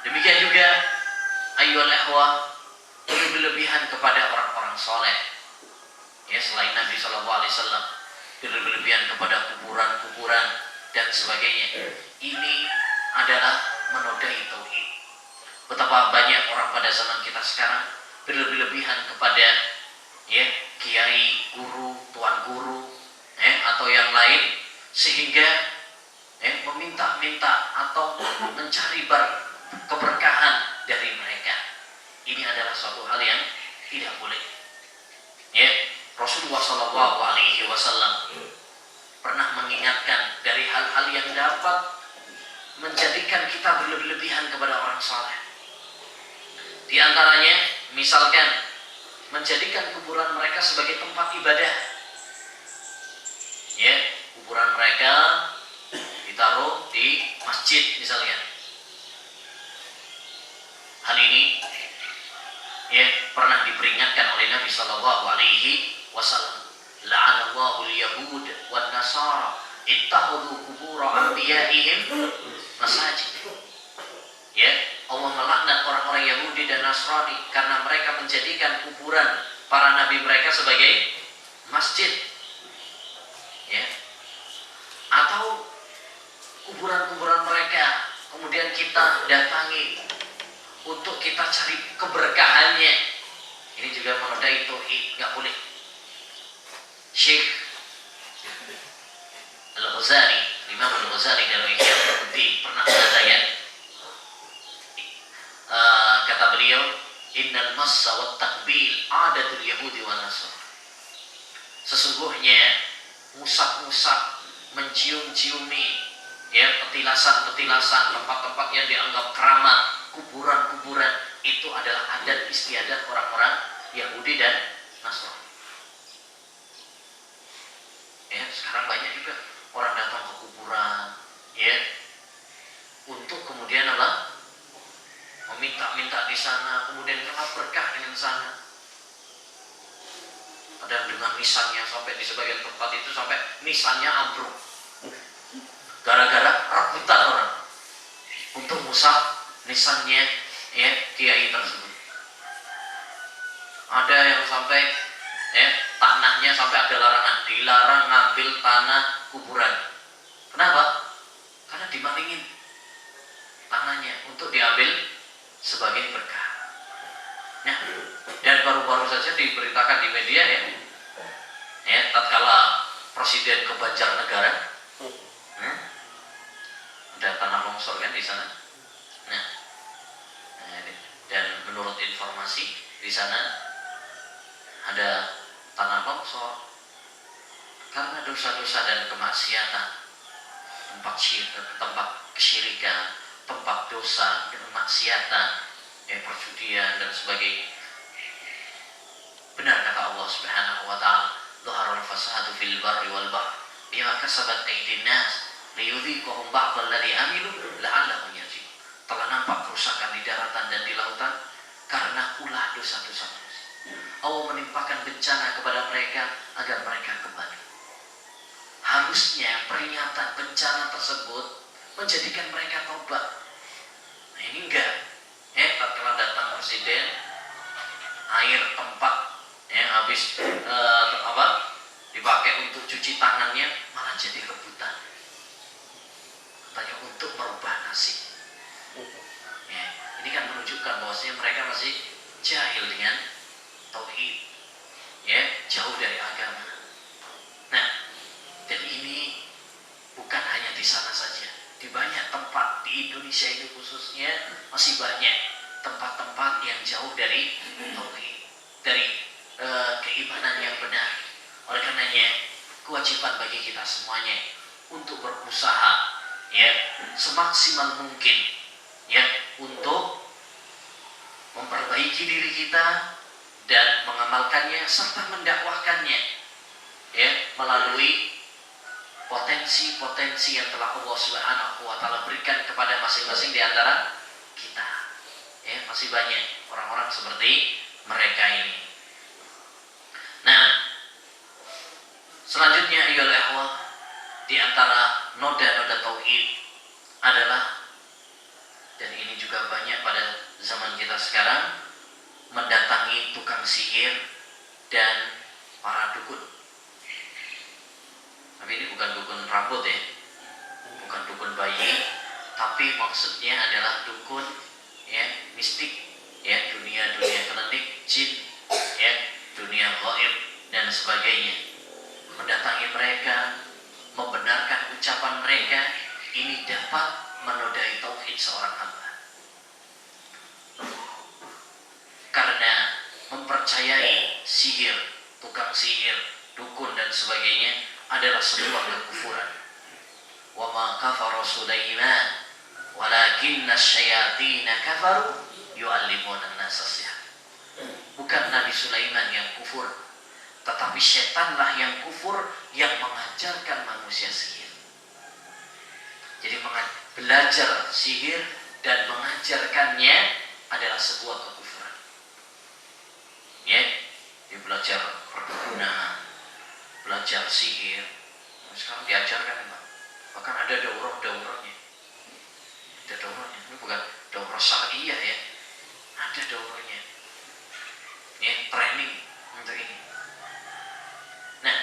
Demikian juga ayyuhal ikhwah, berlebih-lebihan kepada orang-orang soleh, ya, selain Nabi Sallallahu Alaihi Wasallam, berlebih-lebihan kepada kuburan-kuburan dan sebagainya. Ini adalah menodai tauhid. Betapa banyak orang pada zaman kita sekarang berlebih-lebihan kepada, ya, kiai, guru, tuan guru, atau yang lain, sehingga meminta-minta atau mencari keberkahan dari mereka. Ini adalah suatu hal yang tidak boleh. Ya, Rasulullah Shallallahu Alaihi Wasallam pernah mengingatkan dari hal-hal yang dapat menjadikan kita berlebih-lebihan kepada orang saleh. Di antaranya, misalkan menjadikan kuburan mereka sebagai tempat ibadah. Ya, kuburan mereka ditaruh di masjid misalnya. Hal ini, ya, pernah diperingatkan oleh Nabi Sallallahu Alaihi Wasallam. La'anallahu al-yahud wan nasara ittakhadhu qubur anbiya'ihim masajid. Ya, Allah melaknat orang-orang Yahudi dan Nasrani karena mereka menjadikan kuburan para nabi mereka sebagai masjid. Ya. Atau kuburan-kuburan mereka kemudian kita datangi untuk kita cari keberkahannya. Ini juga menodai tauhid, enggak boleh. Syekh Al-Ghazali, Imam Al-Ghazali dalam Ihya Ulumuddin pernah mengatakan, kata beliau, innal massa wat takbil adatul yahudi wan nasara. Sesungguhnya ngusap-ngusap, mencium-ciumi, ya, petilasan-petilasan, tempat-tempat yang dianggap keramat, kuburan-kuburan, itu adalah adat istiadat orang-orang Yahudi dan Nasrani. Ya, sekarang banyak juga orang datang ke kuburan, ya, untuk kemudian apa? Meminta-minta di sana, kemudian kena berkah dengan sana. Ada dengan nisannya, sampai di sebagian tempat itu sampai nisannya ambruk. Gara-gara rebutan orang untuk musab nisannya, ya, kiai tersebut. Ada yang sampai tanahnya sampai ada larangan, dilarang ngambil tanah kuburan. Kenapa? Karena dimalingin tanahnya untuk diambil sebagai berkah. Nah, dan baru-baru saja diberitakan di media, ya, tatkala presiden ke Banjarnegara, ada tanah longsor kan di sana. Nah, dan menurut informasi di sana ada tanah longsor karena dosa-dosa dan kemaksiatan, tempat kesyirikan, tempat dosa, kemaksiatan, perjudian dan sebagainya. Benar kata Allah Subhanahu wa taala, "Dhaharal fasadu fil barri wal bahr bima kasabat aydin nas liyudhiqahum ba'dal ladzi amilu la'allahum yarji'un." Telah nampak kerusakan di daratan dan di lautan karena ulah dosa-dosa manusia. Allah menimpakan bencana kepada mereka agar mereka kembali. Harusnya peringatan bencana tersebut menjadikan mereka tobat. Nah, ini enggak. Tatkala datang presiden, air tempat yang habis dipakai untuk cuci tangannya malah jadi rebutan. Katanya untuk merubah nasib. Ya, ini kan menunjukkan bahwasanya mereka masih jahil dengan tauhid, ya, jauh dari agama. Nah, dan ini bukan hanya di sana saja, di banyak tempat di Indonesia itu khususnya masih banyak tempat-tempat yang jauh dari tauhid, dari keimanan yang benar. Oleh karenanya kewajiban bagi kita semuanya untuk berusaha, ya, semaksimal mungkin, ya, untuk memperbaiki diri kita dan mengamalkannya serta mendakwahkannya, ya, melalui potensi-potensi yang telah Allah Subhanahu wa taala berikan kepada masing-masing di antara kita. Ya, masih banyak orang-orang seperti mereka ini. Nah, selanjutnya ayyuhal ikhwah, di antara noda-noda tauhid adalah, dan ini juga banyak pada zaman kita sekarang, mendatangi tukang sihir dan para dukun. Tapi ini bukan dukun rambut, ya, bukan dukun bayi, tapi maksudnya adalah dukun, ya, mistik, ya, dunia klinik, jin, ya, dunia gaib dan sebagainya. Mendatangi mereka, membenarkan ucapan mereka, ini dapat menodai tauhid seorang hamba. Karena mempercayai sihir, tukang sihir, dukun dan sebagainya adalah sebuah kekufuran. Wa ma kafara Sulaiman walakinna asyayatina kafaru yu'allimuna an-nasa sihr. Bukan Nabi Sulaiman yang kufur, tetapi setanlah yang kufur yang mengajarkan manusia sihir. Jadi belajar sihir dan mengajarkannya adalah sebuah kekufuran. Ya, dia belajar perdukunan, belajar sihir. Sekarang diajarkan, Pak. Bahkan ada daurah-daurahnya. Ada daurahnya. Ini bukan daurah syariah, ya. Ada daurahnya. Ya, training untuk ini. Nah,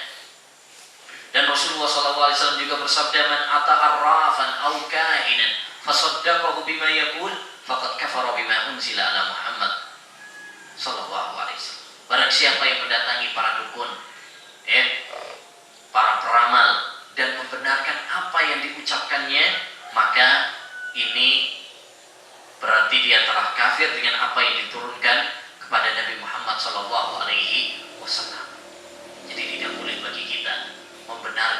dan Rasulullah SAW juga bersabda, "Man ata arrafan aw kahinan fasaddaqahu bima yaqul faqad kafara bima unzila ala Muhammad sallallahu alaihi wasallam." Barang siapa yang mendatangi para dukun, ya, para peramal, dan membenarkan apa yang diucapkannya, maka ini berarti dia telah kafir dengan apa yang diturunkan kepada Nabi Muhammad sallallahu alaihi wasallam. Jadi tidak boleh bagi kita membenarkan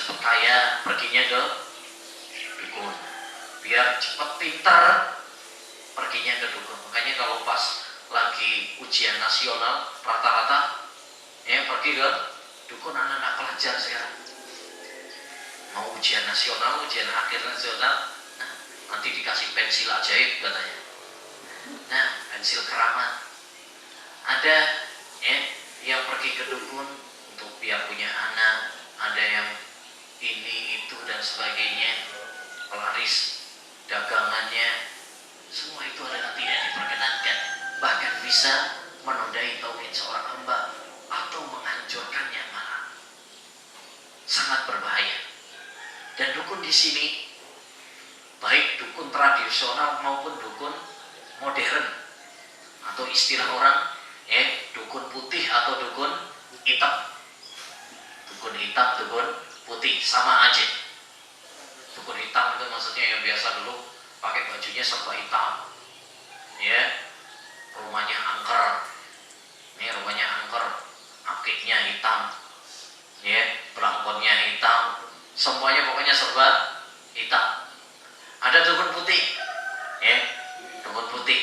cepat kaya, perginya ke dukun. Biar cepat pintar, perginya ke dukun. Makanya kalau pas lagi ujian nasional rata-rata ya pergi ke dukun. Anak-anak pelajar sekarang mau ujian nasional, ujian akhir nasional, nah, nanti dikasih pensil ajaib katanya. Nah, pensil keramat. Ada ya yang pergi ke dukun untuk biar punya anak, ada yang ini itu dan sebagainya, pelaris dagangannya, semua itu adalah tidak diperkenankan, bahkan bisa menodai tauhid seorang hamba atau menghancurkannya, malah sangat berbahaya. Dan dukun di sini baik dukun tradisional maupun dukun modern, atau istilah orang dukun putih atau dukun hitam. Dukun hitam, dukun putih sama aja. Dukun hitam itu maksudnya yang biasa dulu pakai bajunya serba hitam, ya, rumahnya angker, ini rumahnya angker, akiknya hitam, ya, belangkonnya hitam, semuanya pokoknya serba hitam. Ada dukun putih, ya, dukun putih,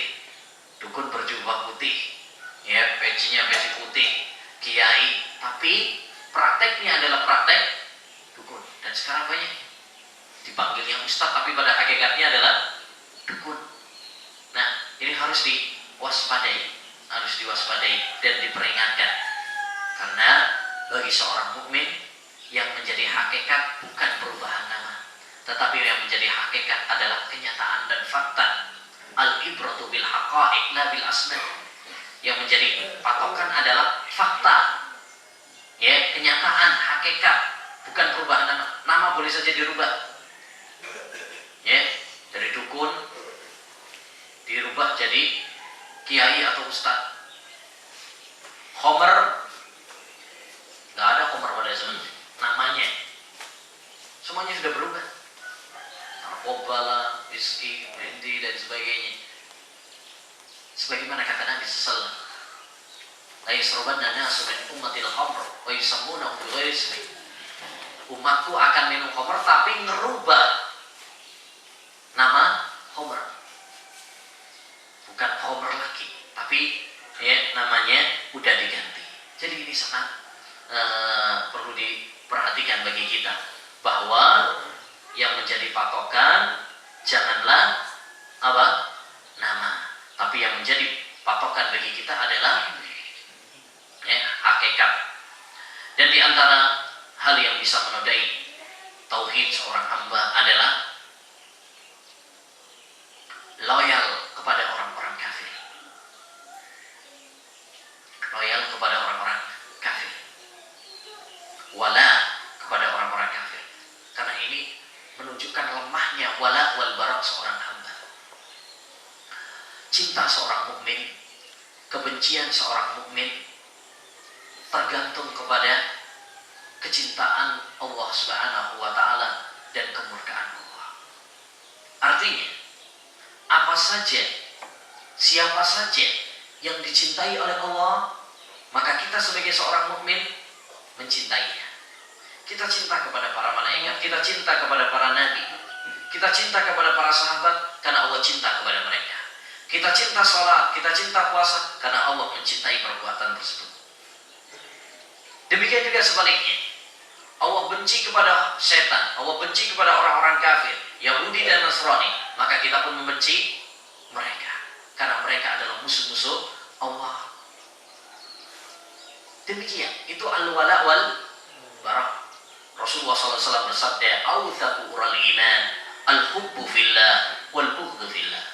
dukun berjubah putih, ya, pecinya peci putih, kiai, tapi prakteknya adalah praktek dukun. Dan sekarang banyak dipanggilnya ustaz, tapi pada hakikatnya adalah dukun. Nah, ini harus diwaspadai, dan diperingatkan, karena bagi seorang mukmin yang menjadi hakikat bukan perubahan nama, tetapi yang menjadi hakikat adalah kenyataan dan fakta. Al-ibratu bil haqa'iq la bil asma. Yang menjadi patokan adalah fakta, ya, kenyataan, hakikat, bukan perubahan nama. Nama boleh saja dirubah, ya, dari dukun dirubah jadi kiai atau ustaz. Khomer, nggak ada khomer pada zaman namanya, semuanya sudah berubah. Narkoba lah, whisky, brandy dan sebagainya. Sebagaimana kata Nabi sallallahu alaihi wasallam, la yasrabanna nasu min ummatil khamr wa yusammunahu bi ghairi ismi. Umatku akan minum khamr tapi ngerubah nama khamr. Bukan khamr lagi, tapi ya namanya udah diganti. Jadi ini sangat perlu diperhatikan bagi kita, bahwa yang menjadi patokan janganlah apa? Nama, tapi yang menjadi patokan bagi kita adalah ya, hakikat. Dan di antara hal yang bisa menodai tauhid seorang hamba adalah loyal kepada orang-orang kafir. Loyal kepada orang-orang kafir. Wala kepada orang-orang kafir. Karena ini menunjukkan lemahnya wala wal bara seorang hamba. Cinta seorang mukmin, kebencian seorang mukmin tergantung kepada kecintaan Allah Subhanahu wa taala dan kemurkaan Allah. Artinya, apa saja, siapa saja yang dicintai oleh Allah, maka kita sebagai seorang mukmin mencintainya. Kita cinta kepada para malaikat, kita cinta kepada para nabi, kita cinta kepada para sahabat karena Allah cinta kepada mereka. Kita cinta sholat, kita cinta puasa karena Allah mencintai perbuatan tersebut. Demikian juga sebaliknya, Allah benci kepada setan, Allah benci kepada orang-orang kafir, Yahudi dan Nasrani, maka kita pun membenci mereka karena mereka adalah musuh-musuh Allah. Demikian, itu al-wala wal bara. Rasulullah SAW bersabda, "Awthaqu ural iman, al-hubbu fillah wal bughdhu fillah."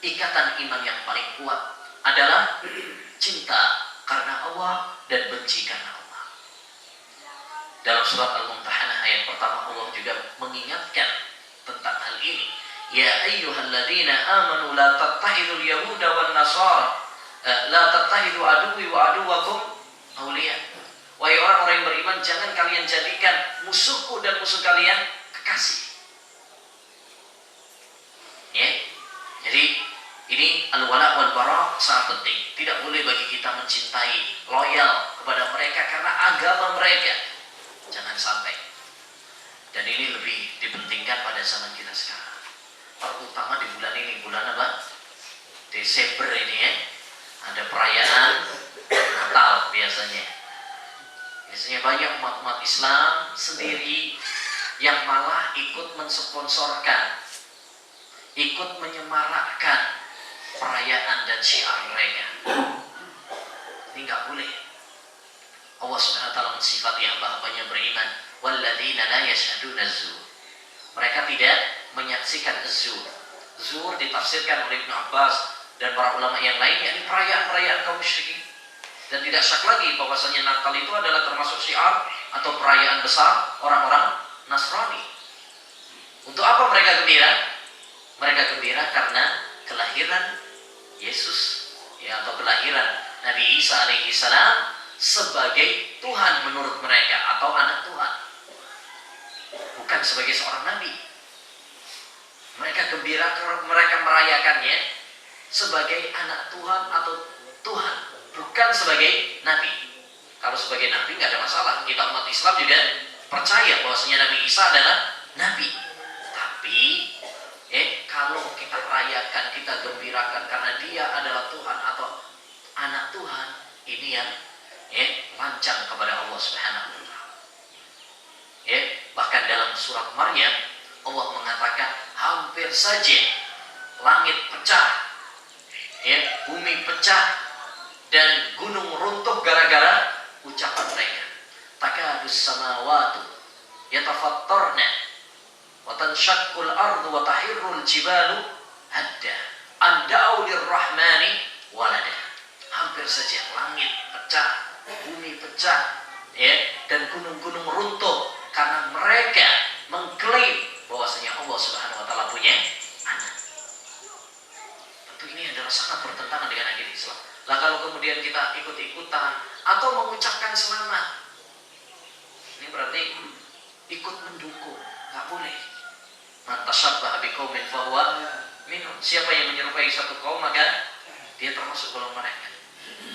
Ikatan iman yang paling kuat adalah cinta karena Allah dan benci karena Allah. Dalam surat Al-Mumtahanah ayat pertama, Allah juga mengingatkan tentang hal ini. Ya ayyuhalladzina amanu la tattakhidul yahuda wan nasara la tattakhidu aduwwi wa aduwwakum awliya. Wahai orang-orang yang beriman, jangan kalian jadikan musuhku dan musuh kalian kekasih. Ya. Jadi ini al-wala wal bara sangat penting. Tidak boleh bagi kita mencintai, loyal kepada mereka karena agama mereka. Jangan sampai. Biasanya banyak umat-umat Islam sendiri yang malah ikut mensponsorkan, ikut menyemarakkan perayaan dan syiar mereka. Ini nggak boleh. Allah Subhanahu wa taala mensifati hamba-hambanya beriman, walladzina la yashhaduna az-zur. Mereka tidak menyaksikan az-zur. Zur ditafsirkan oleh Ibnu Abbas dan para ulama yang lain, yakni perayaan-perayaan kaum musyrikin. Dan tidak syak lagi bahwasanya Natal itu adalah termasuk syiar atau perayaan besar orang-orang Nasrani. Untuk apa mereka gembira? Mereka gembira karena kelahiran Yesus, ya, atau kelahiran Nabi Isa alaihi salam sebagai Tuhan menurut mereka atau anak Tuhan, bukan sebagai seorang nabi. Mereka gembira karena mereka merayakannya sebagai anak Tuhan atau Tuhan, bukan sebagai nabi. Kalau sebagai nabi nggak ada masalah. Kita umat Islam juga percaya bahwasanya Nabi Isa adalah nabi. Tapi kalau kita rayakan, kita gembirakan karena dia adalah Tuhan atau anak Tuhan, ini yang lancang kepada Allah Subhanahu wa taala. Bahkan dalam surat Maryam Allah mengatakan hampir saja langit pecah, bumi pecah dan gunung runtuh gara-gara ucapan mereka. Takadus samawatu yatafattarna wa tanshaqqul ardu wa tahirrul jibalu hadda an da'u lirrahmani walada. Hampir saja langit pecah, bumi pecah, dan gunung-gunung runtuh karena mereka mengklaim bahwasanya Allah Subhanahu wa taala punya anak. Tentu ini adalah sangat bertentangan dengan agama Islam. Lah kalau kemudian kita ikut-ikutan atau mengucapkan selamat, ini berarti ikut mendukung, nggak boleh. Man tashabbaha biqaumin fahuwa minhum. Siapa yang menyerupai satu kaum maka dia termasuk golongan mereka.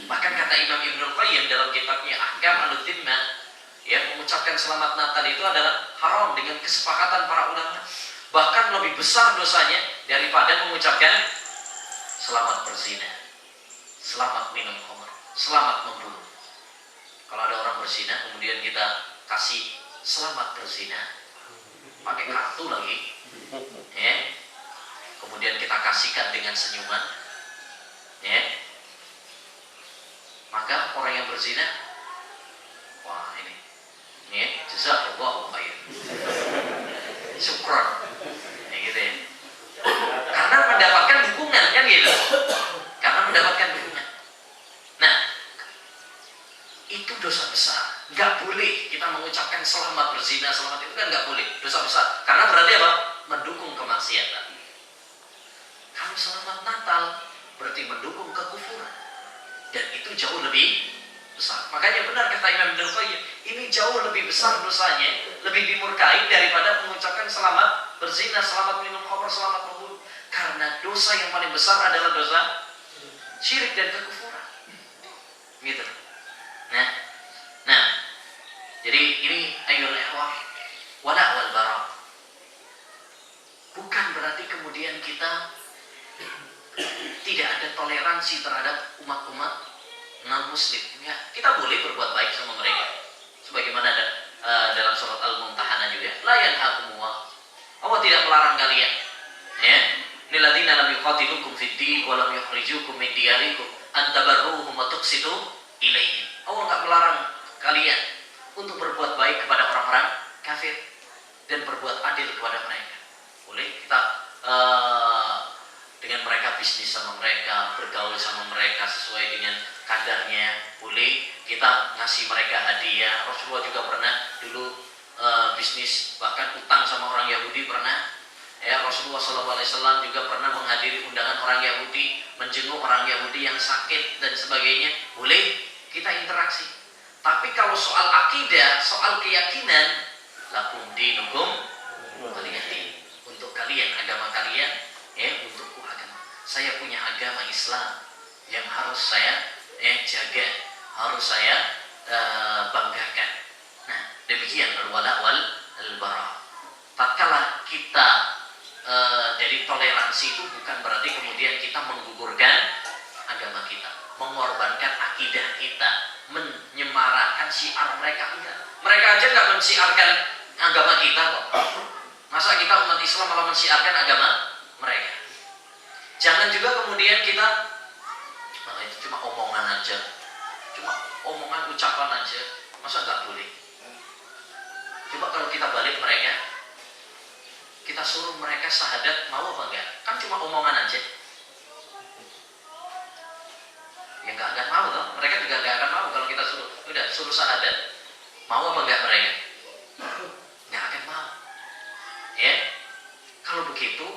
Bahkan kata Imam Ibnul Qayyim dalam kitabnya Ahkam Al-Dhimmah, mengucapkan selamat Natal itu adalah haram dengan kesepakatan para ulama. Bahkan lebih besar dosanya daripada mengucapkan selamat berzina, selamat minum khamr, selamat membunuh. Kalau ada orang berzina kemudian kita kasih selamat berzina, pakai kartu lagi, kemudian kita kasihkan dengan senyuman, maka orang yang berzina, wah ini jazakallahu khair, syukron, gitu ya. Karena mendapatkan dukungan kan gitu, karena mendapatkan dukungan. Nah, itu dosa besar. Nggak boleh kita mengucapkan selamat berzina, selamat itu kan nggak boleh, dosa besar. Karena berarti apa? Mendukung kemaksiatan. Kalau selamat Natal berarti mendukung kekufuran, dan itu jauh lebih besar. Makanya benar kata Imam Ibnul Qayyim, ini jauh lebih besar dosanya, lebih dimurkai daripada mengucapkan selamat berzina, selamat minum khamr, selamat membunuh. Karena dosa yang paling besar adalah dosa syirik dan kekufuran. Gitu. Nah, jadi ini ayyul ikhwah wala wal bara. Bukan berarti kemudian kita tidak ada toleransi terhadap umat-umat non-muslim. Ya, kita boleh berbuat baik sama mereka. Sebagaimana ada dalam surat Al-Mumtahanah juga. La yanhakumullah. Allah tidak melarang kalian. Lil ladzina lam yuqatilukum fid din wa lam yukhrijukum min diyarikum an tabarruhum wa tuqsitu ilaihim. Allah enggak melarang kalian untuk berbuat baik kepada orang-orang kafir dan berbuat adil kepada mereka. Boleh kita dengan mereka bisnis sama mereka, bergaul sama mereka sesuai dengan kadarnya, boleh kita ngasih mereka hadiah. Rasulullah juga pernah dulu bisnis, bahkan utang sama orang Yahudi pernah. Rasulullah SAW juga pernah menghadiri undangan orang Yahudi, menjenguk orang Yahudi yang sakit dan sebagainya. Boleh kita interaksi. Tapi kalau soal akidah, soal keyakinan, lakum dinukum waliyadin. Untuk kalian, agama kalian, untukku agama. Saya punya agama Islam yang harus saya jaga, harus saya banggakan. Nah, demikian al-wala wal al-bara. Tatkala kita dari toleransi itu bukan berarti kemudian kita menggugurkan agama kita, mengorbankan akidah kita, menyemarakkan syiar mereka, enggak. Mereka aja nggak mensiarkan agama kita kok. Masa kita umat Islam malah mensiarkan agama mereka? Jangan juga kemudian kita, itu cuma omongan aja, cuma omongan ucapan aja, masa nggak boleh? Coba kalau kita balik mereka, kita suruh mereka syahadat, mau apa enggak? Kan cuma omongan aja. Ya nggak akan mau toh. Mereka juga nggak akan mau kalau kita suruh, udah suruh syahadat. Mau apa enggak mereka? Nggak akan mau. Ya, kalau begitu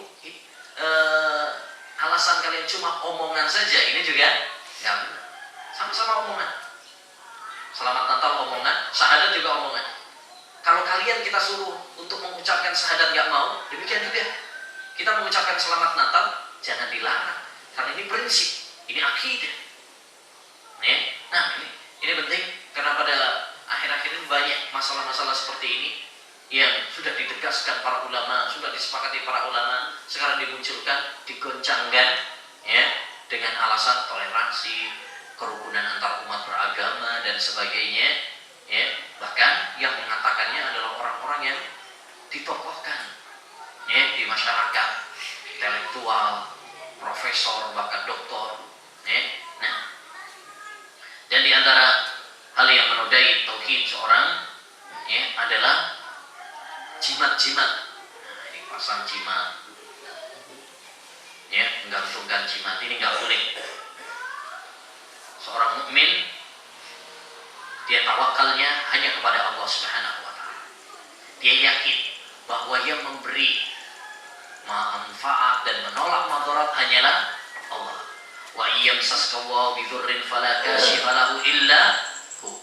alasan kalian cuma omongan saja, ini juga nggak benar. Sama-sama omongan. Selamat Natal omongan, syahadat juga omongan. Kalau kalian kita suruh untuk mengucapkan syahadat nggak mau, demikian juga kita mengucapkan selamat Natal jangan dilarang, karena ini prinsip, ini akidah. Nah ini penting, karena pada akhir-akhir ini banyak masalah-masalah seperti ini yang sudah ditegaskan para ulama, sudah disepakati para ulama, sekarang dimunculkan, digoncangkan, ya, dengan alasan toleransi, kerukunan antar umat beragama dan sebagainya. Ya, bahkan yang mengatakannya adalah orang-orang yang ditokohkan, ya, di masyarakat, intelektual, profesor, bahkan doktor. Ya. Nah, dan di antara hal yang menodai tauhid seorang, ya, adalah jimat-jimat. Nah, ini pasang jimat, ya, menggantungkan jimat, ini nggak boleh. Seorang mukmin dia tawakalnya hanya kepada Allah Subhanahu wa taala. Dia yakin bahwa yang memberi manfaat dan menolak madarat hanyalah Allah. Wa iyamsaskaw bi dzurrin fala kashifa lahu illa hu.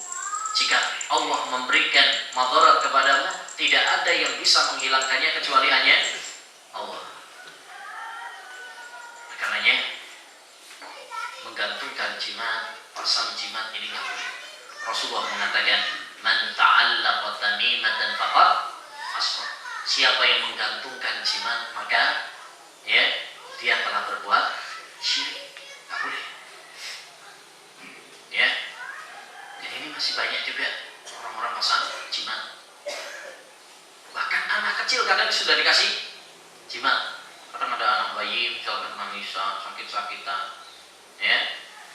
Jika Allah memberikan madarat kepadamu, tidak ada yang bisa menghilangkannya kecuali hanya Allah. Karenanya menggantungkan jimat, pasang jimat ini enggak boleh. Rasulullah mengatakan, man ta'allaqa tamimatan faqad asra. Siapa yang menggantungkan jimat, maka ya dia telah berbuat syirik. Enggak boleh. Ya. Dan ini masih banyak juga orang-orang pasang jimat. Bahkan anak kecil kadang sudah dikasih jimat. Kadang ada anak bayi misalkan nangisan, sakit-sakitan, ya,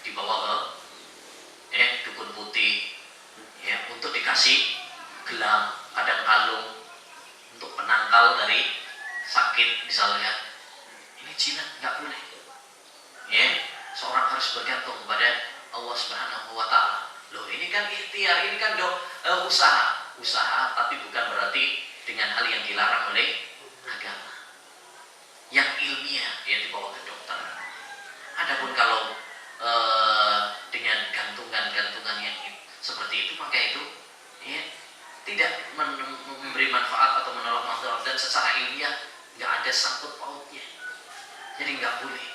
dibawa ke dukun putih, ya, untuk dikasih gelang, kadang kalung untuk penangkal dari sakit misalnya. Ini jimat, nggak boleh. Ya, seorang harus bergantung kepada Allah Subhanahu wa taala. Loh, ini kan ikhtiar, ini kan usaha, tapi bukan berarti dengan hal yang dilarang oleh agama. Yang ilmiah ya dibawa ke dokter. Adapun kalau dengan gantungan yang seperti itu, maka itu ya tidak memberi manfaat atau menolong madarat, dan secara ilmiah nggak ada sangkut pautnya, jadi nggak boleh,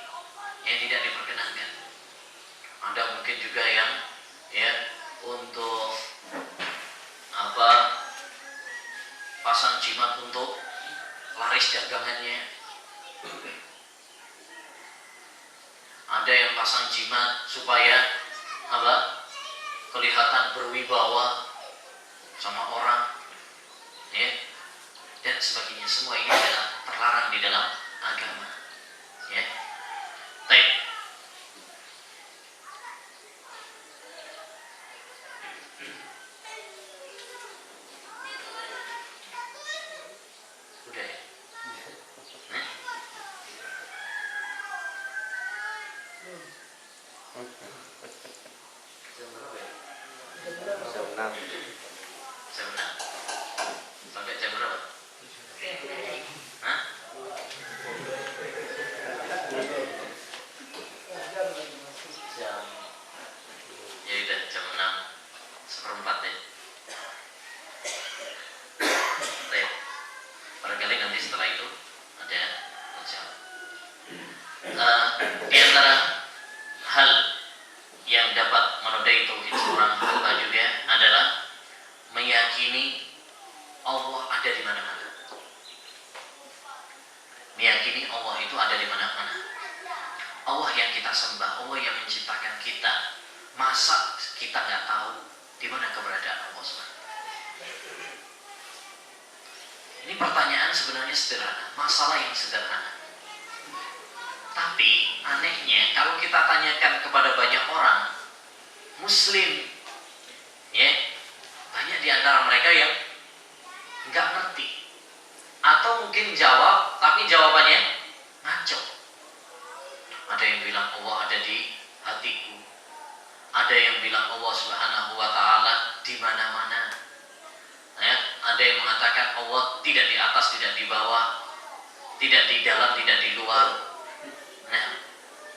ya, tidak diperkenankan. Ada mungkin juga yang ya untuk pasang jimat untuk laris dagangannya. Ada yang pasang jimat supaya kelihatan berwibawa sama orang, ya, dan sebagainya. Semua ini adalah terlarang di dalam agama, ya. Baik. Udah ya? Jam berapa ya? Jam 6. Jam 6. Sampai jam berapa? Hah? SWT. Ini pertanyaan sebenarnya sederhana, masalah yang sederhana. Tapi anehnya kalau kita tanyakan kepada banyak orang Muslim, ya, banyak di antara mereka yang nggak ngerti, atau mungkin jawab tapi jawabannya ngaco. Ada yang bilang Allah ada di hatiku, ada yang bilang Allah Subhanahu wa Ta'ala di mana-mana. Ya, ada yang mengatakan Allah tidak di atas, tidak di bawah, tidak di dalam, tidak di luar. Nah,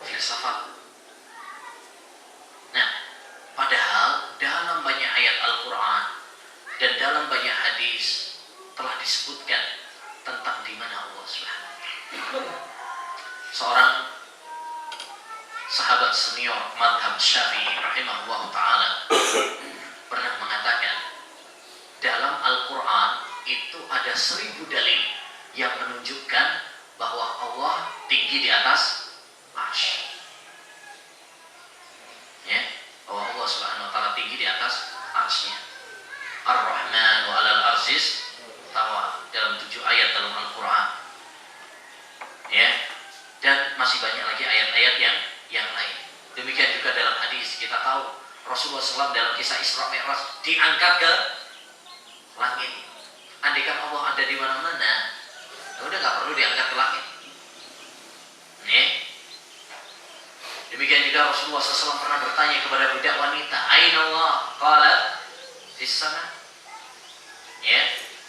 filsafat. Nah, padahal dalam banyak ayat Al-Quran dan dalam banyak hadis telah disebutkan tentang di mana Allah Subhanahu wa Ta'ala. Seorang sahabat senior madhab Syafi'i rahimahullah ta'ala pernah mengatakan, dalam Al-Quran itu ada 1000 dalil yang menunjukkan bahwa Allah tinggi di atas arsy. Ya, bahwa Allah Subhanahu wa Ta'ala tinggi di atas arsy-Nya. Ar-Rahmanu 'alal arsyis tawa, dalam 7 ayat dalam Al-Quran. Ya, dan masih banyak lagi ayat-ayat yang lain. Demikian juga dalam hadis kita tahu Rasulullah SAW dalam kisah Isra Mi'raj diangkat ke langit. Andaikan Allah ada di mana-mana, ya udah nggak perlu diangkat ke langit. Nih. Demikian juga Rasulullah SAW pernah bertanya kepada budak wanita, Aina Allah? Qalat fis sama. Ya,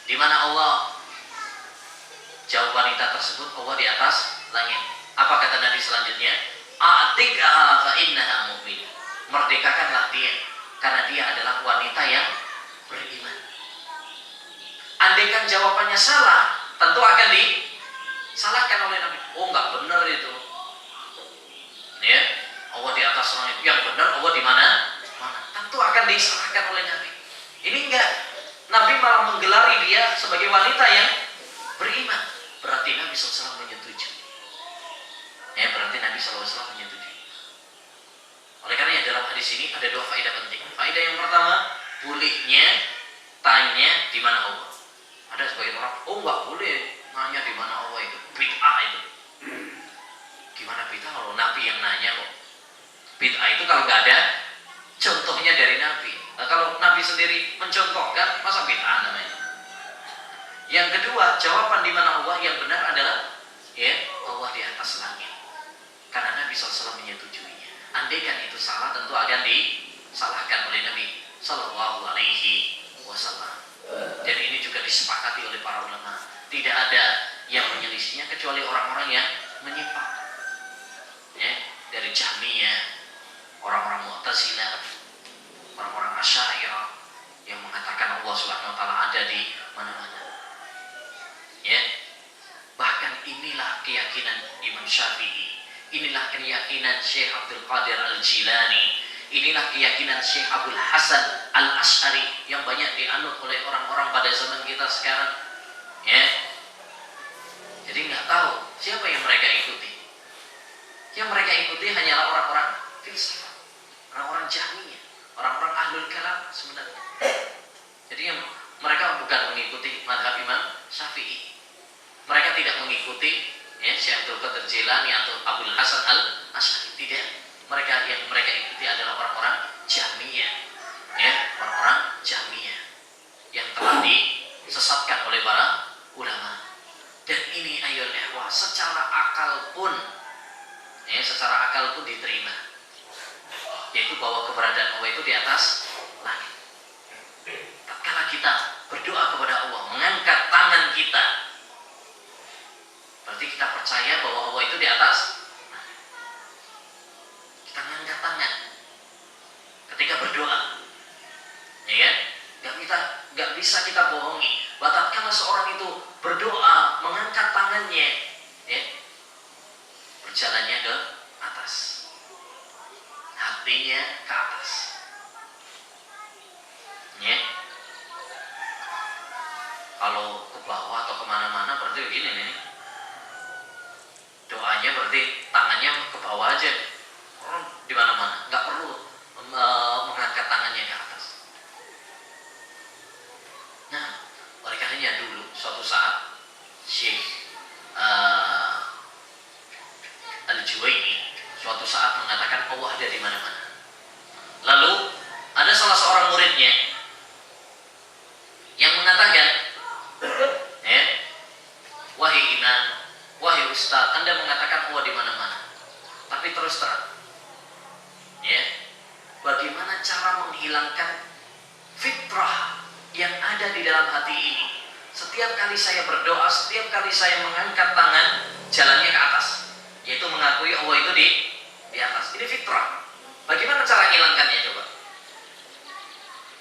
di mana Allah? Jawab wanita tersebut, Allah di atas langit. Apa kata Nabi selanjutnya? A'tiqha fa innaha mu'minah. Merdekakanlah dia karena dia adalah wanita yang beriman. Andaikan jawabannya salah, tentu akan disalahkan oleh Nabi. Oh, enggak benar itu. Ya, Allah di atas langit. Yang benar Allah di mana? Mana? Tentu akan disalahkan oleh Nabi. Ini enggak. Nabi malah menggelari dia sebagai wanita yang beriman. Berarti Nabi SAW menyetujui. Ya, berarti Nabi SAW menyetujui. Oleh karena dalam hadis ini ada 2 faedah penting. Faedah yang pertama, bolehnya tanya di mana Allah. Ada sebagian orang, oh nggak boleh nanya di mana Allah, itu bid'ah itu. Gimana bid'ah kalau Nabi yang nanya kok? Bid'ah itu kalau nggak ada contohnya dari Nabi. Nah, kalau Nabi sendiri mencontohkan, masa bid'ah namanya? Yang kedua, jawaban di mana Allah yang benar adalah ya Allah di atas langit. Karena Nabi SAW menyetujuinya. Andaikan itu salah, tentu akan disalahkan oleh Nabi Sallallahu Alaihi Wasallam. Dan ini juga disepakati oleh para ulama. Tidak ada yang menyelisihinya kecuali orang-orang yang menyimpang. Ya, dari Jahmiyah, orang-orang Mu'tazilah, orang-orang Asy'ariyah yang mengatakan Allah Subhanahu wa Ta'ala ada di mana-mana. Ya. Bahkan inilah keyakinan Imam Syafi'i. Inilah keyakinan Syekh Abdul Qadir Al-Jilani. Inilah keyakinan Syekh Abdul Hasan Al-Asy'ari yang banyak dianut oleh orang-orang pada zaman kita sekarang. Ya. Jadi nggak tahu siapa yang mereka ikuti. Yang mereka ikuti hanyalah orang-orang filsafat, orang-orang Jahmiyah, orang-orang Ahlul Kalam sebenarnya. Jadi yang mereka bukan mengikuti mazhab Imam Syafi'i. Mereka tidak mengikuti ya, Syekh Abdul Qadir Jilani atau Abdul Hasan Al-Asy'ari, tidak. Mereka yang mereka ikuti adalah orang-orang Jahmiyah, ya, orang-orang Jahmiyah yang telah disesatkan oleh para ulama. Dan ini ayol ehwah secara akal pun, ya, secara akal pun diterima, yaitu bahwa keberadaan Allah itu di atas langit. Tatkala kita berdoa kepada Allah, mengangkat tangan kita, berarti kita percaya bahwa Allah itu di atas. Kita mengangkat tangan ketika berdoa, ya kan? Gak bisa kita bohongi. Tatkala seorang itu berdoa, mengangkat tangannya, ya, berjalannya ke atas, hatinya ke atas, ya. Kalau ke bawah atau kemana-mana berarti begini nih. Doanya berarti tangannya ke bawah aja, di mana-mana, nggak perlu mengangkat tangannya ke atas. makanya dulu suatu saat Syekh Al-Juwaini suatu saat mengatakan Allah ada di mana-mana. Lalu ada salah seorang muridnya yang mengatakan, wahai imam, wahai ustaz, Anda mengatakan Allah di mana-mana. Tapi terus terang, bagaimana cara menghilangkan fitrah yang ada di dalam hati ini? Setiap kali saya berdoa, setiap kali saya mengangkat tangan, jalannya ke atas, yaitu mengakui Allah itu di atas. Ini fitrah. Bagaimana cara menghilangkannya coba?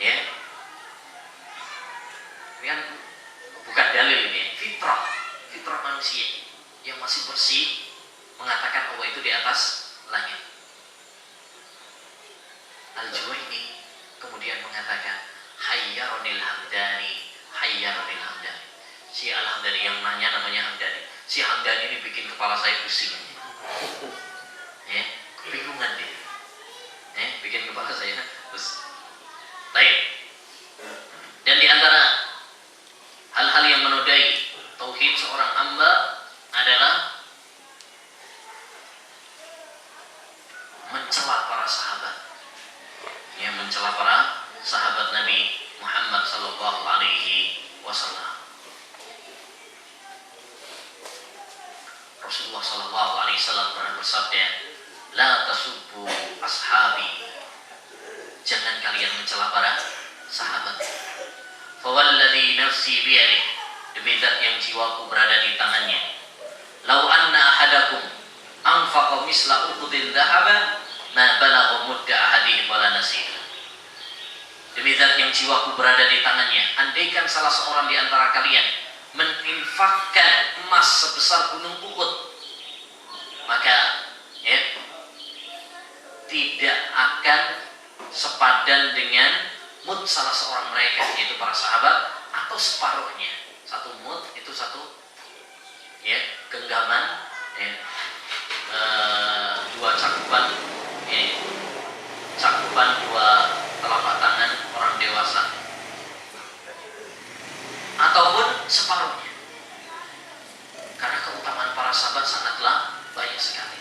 Ini kan bukan dalil ini, fitrah manusia yang masih bersih mengatakan Allah itu di atas langit. Al-Juwaini kemudian mengatakan, Hayyaronil Hamdani. Si Al-Hamdani yang nanya namanya Hamdani. Si Hamdani ini bikin kepala saya pusing. Kebingungan dia. Bikin kepala saya pusing. Baik. Dan di antara hal-hal yang menodai tauhid seorang hamba adalah mencela para sahabat. Mencela para sahabat Nabi Muhammad sallallahu alaihi wasallam. Rasulullah sallallahu alaihi wasallam pernah bersabda, "La tasubbu ashabi." Jangan kalian mencela para sahabat. Fawalladzi nafsi biyadihi, demi zat yang jiwaku berada di tangannya. Lau anna ahadakum anfaqa misla uhudin dhahaba ma balagha mudda ahadihim wala nasib. Demi zat yang jiwaku berada di tangannya, andaikan salah seorang di antara kalian meninfakkan emas sebesar gunung Uhud, maka tidak akan sepadan dengan mud salah seorang mereka, yaitu para sahabat, atau separuhnya. Satu mud itu satu genggaman, dua cakupan, cakupan dua telapak tangan orang dewasa, ataupun separuhnya. Karena keutamaan para sahabat sangatlah banyak sekali.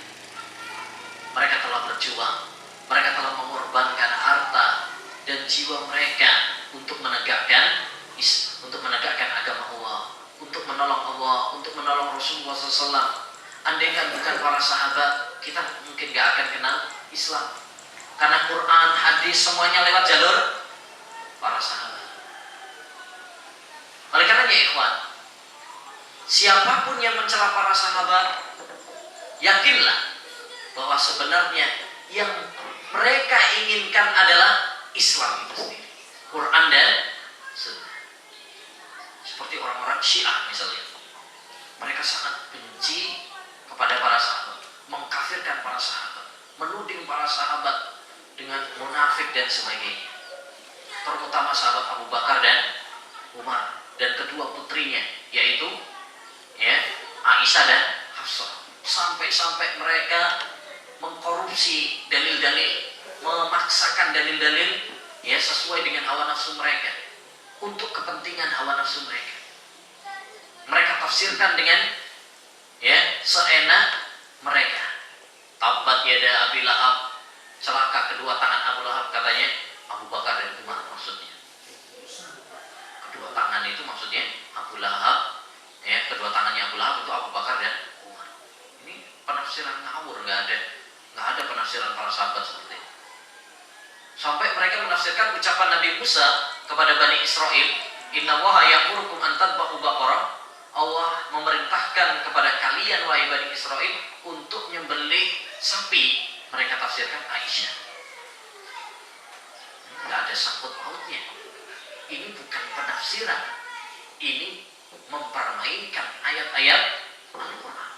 Mereka telah berjuang, mereka telah mengorbankan harta dan jiwa mereka untuk menegakkan agama Allah, untuk menolong Allah, untuk menolong Rasulullah SAW. Andaikan bukan para sahabat, kita mungkin gak akan kenal Islam. Karena Quran, hadis semuanya lewat jalur para sahabat. Oleh karenanya ikhwan, siapapun yang mencela para sahabat, yakinlah bahwa sebenarnya yang mereka inginkan adalah Islam itu sendiri, Quran dan Sunnah. Seperti orang-orang Syiah misalnya, mereka sangat benci kepada para sahabat, mengkafirkan para sahabat, menuding para sahabat dengan munafik dan sebagainya. Terutama sahabat Abu Bakar dan Umar dan kedua putrinya, yaitu Aisyah dan Hafsah. Sampai-sampai mereka mengkorupsi dalil-dalil, memaksakan dalil-dalil sesuai dengan hawa nafsu mereka, untuk kepentingan hawa nafsu mereka. Mereka tafsirkan dengan seenak mereka. Tabbat yada Abi Lahab, celaka kedua tangan Abu Lahab, katanya Abu Bakar dan Umar maksudnya. Kedua tangan itu maksudnya Abu Lahab, kedua tangannya Abu Lahab itu Abu Bakar dan Umar. Ini penafsiran ngawur, nggak ada penafsiran para sahabat seperti itu. Sampai mereka menafsirkan ucapan Nabi Musa kepada Bani Israel, Inna Allaha ya'murukum an tadbahu baqarah. Allah memerintahkan kepada kalian wahai Bani Israel untuk menyembelih sapi. Mereka tafsirkan Aisyah. Nggak ada sangkut pautnya. Ini bukan penafsiran. Ini mempermainkan ayat-ayat Al-Quran.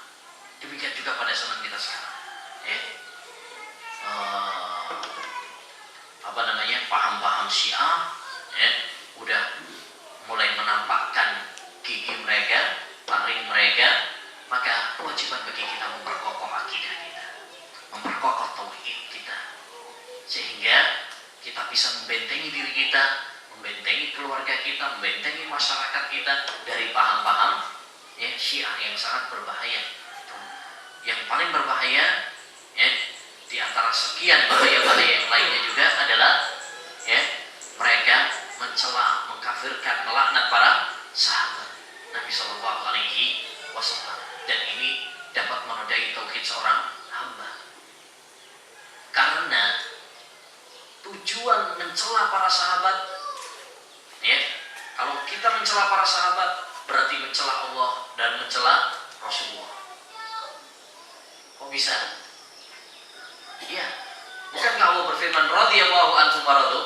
Demikian juga pada zaman kita sekarang. Paham-paham Syiah udah mulai menampakkan gigi mereka, taring mereka. Maka kewajiban bagi kita memperkokoh akidah kita, memperkokoh tauhid kita, sehingga kita bisa membentengi diri kita, membentengi keluarga keluarga kita, membentengi masyarakat kita dari paham-paham ya Syiah yang sangat berbahaya. Yang paling berbahaya ya, di antara sekian bahaya-bahaya yang lainnya juga adalah ya, mereka mencela, mengkafirkan, melaknat para sahabat Nabi Shallallahu Alaihi Wasallam, dan ini dapat menodai tauhid seorang hamba. Karena tujuan mencela para sahabat ya, kalau kita mencela para sahabat berarti mencela Allah dan mencela Rasulullah. Kok bisa? Iya. Bukankah Allah berfirman radhiyallahu anhum wa radu?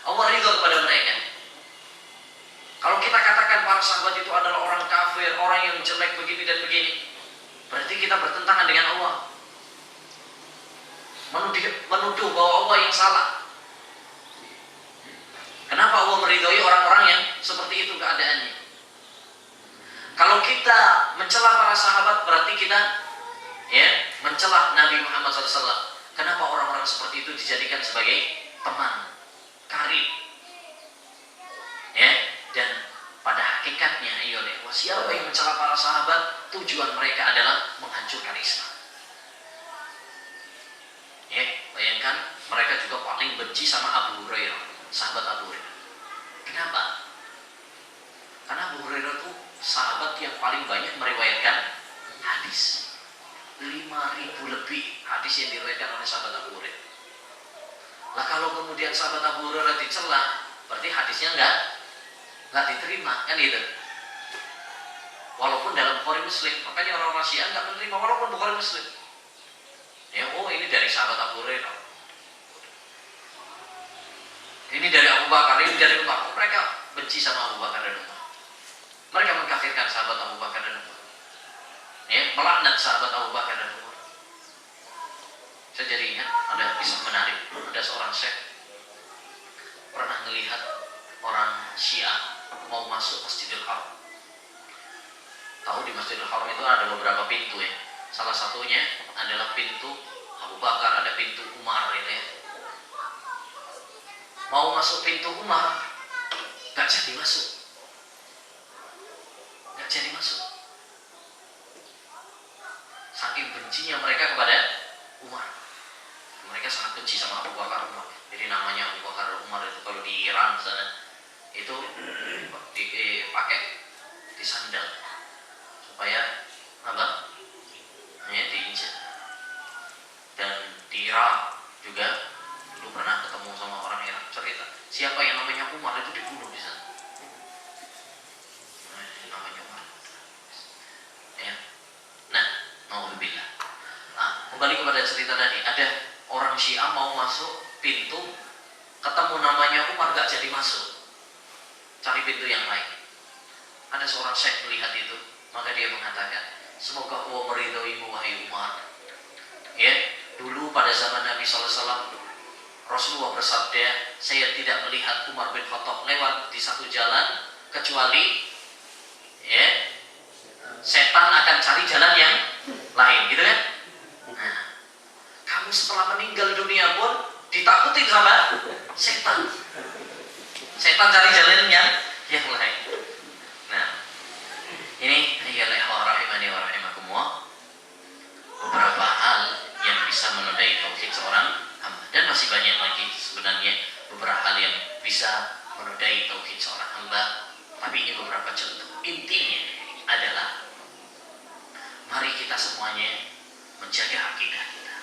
Allah ridha kepada mereka. Kalau kita katakan para sahabat itu adalah orang kafir, orang yang jelek begini dan begini, berarti kita bertentangan dengan Allah. Menuduh bahwa Allah yang salah. Kenapa Allah meridhai orang-orang yang seperti itu keadaannya? Kalau kita mencela para sahabat berarti kita ya mencela Nabi Muhammad SAW. Kenapa orang-orang seperti itu dijadikan sebagai teman, karib? Ya, dan pada hakikatnya siapa yang mencela para sahabat, tujuan mereka adalah menghancurkan Islam. Ya, bayangkan mereka juga paling benci sama Abu Hurairah, sahabat Abu Hurairah. Kenapa? Karena Abu Hurairah itu sahabat yang paling banyak meriwayatkan hadis. 5.000 lebih hadis yang diriwayatkan oleh sahabat Abu Hurairah. Lah kalau kemudian sahabat Abu Hurairah dicela, berarti hadisnya enggak diterima, kan gitu. Walaupun dalam Bukhari Muslim, makanya orang-orang Syiah enggak menerima walaupun Bukhari Muslim. Ya, ini dari sahabat Abu Hurairah. Ini dari Abu Bakar, ini dari Umar. Mereka benci sama Abu Bakar dan Umar. Mereka mengkafirkan sahabat Abu Bakar dan Umar. Ya, melaknat sahabat Abu Bakar dan Umar. Saya jadi ingat ada kisah menarik. Ada seorang syekh pernah melihat orang Syiah mau masuk Masjidil Haram. Tahu di Masjidil Haram itu ada beberapa pintu ya. Salah satunya adalah pintu Abu Bakar, ada pintu Umar itu ya. Mau masuk pintu Umar, gak jadi masuk. Gak jadi masuk. Saking bencinya mereka kepada Umar. Mereka sangat benci sama Abu Bakar Umar. Jadi namanya Abu Bakar Umar itu kalau di Iran sana itu dipakai di sandal supaya apa? Ya, diinjak. Dan di Irak juga dulu pernah ketemu sama orang Irak cerita siapa yang namanya Umar itu dibunuh di sana. Namanya Umar. Ya. Nah, nauzubillah. Kembali kepada cerita tadi, ada orang Syiah mau masuk pintu, ketemu namanya Umar gak jadi masuk, cari pintu yang lain. Ada seorang syekh melihat itu, maka dia mengatakan, semoga Allah meridhoimu wahai Umar. Ya, dulu pada zaman Nabi SAW, Rasulullah bersabda, saya tidak melihat Umar bin Khattab lewat di satu jalan kecuali ya setan akan cari jalan yang lain, gitu kan? Nah, kamu setelah meninggal dunia pun ditakutin sama setan. Setan cari jalan yang lain. Nah, ini ayolah rahimani wa rahimakumullah, beberapa hal yang bisa menodai tauhid seorang hamba, dan masih banyak lagi sebenarnya beberapa hal yang bisa menodai tauhid seorang hamba, tapi ini beberapa contoh. Intinya adalah mari kita semuanya menjaga akidah kita,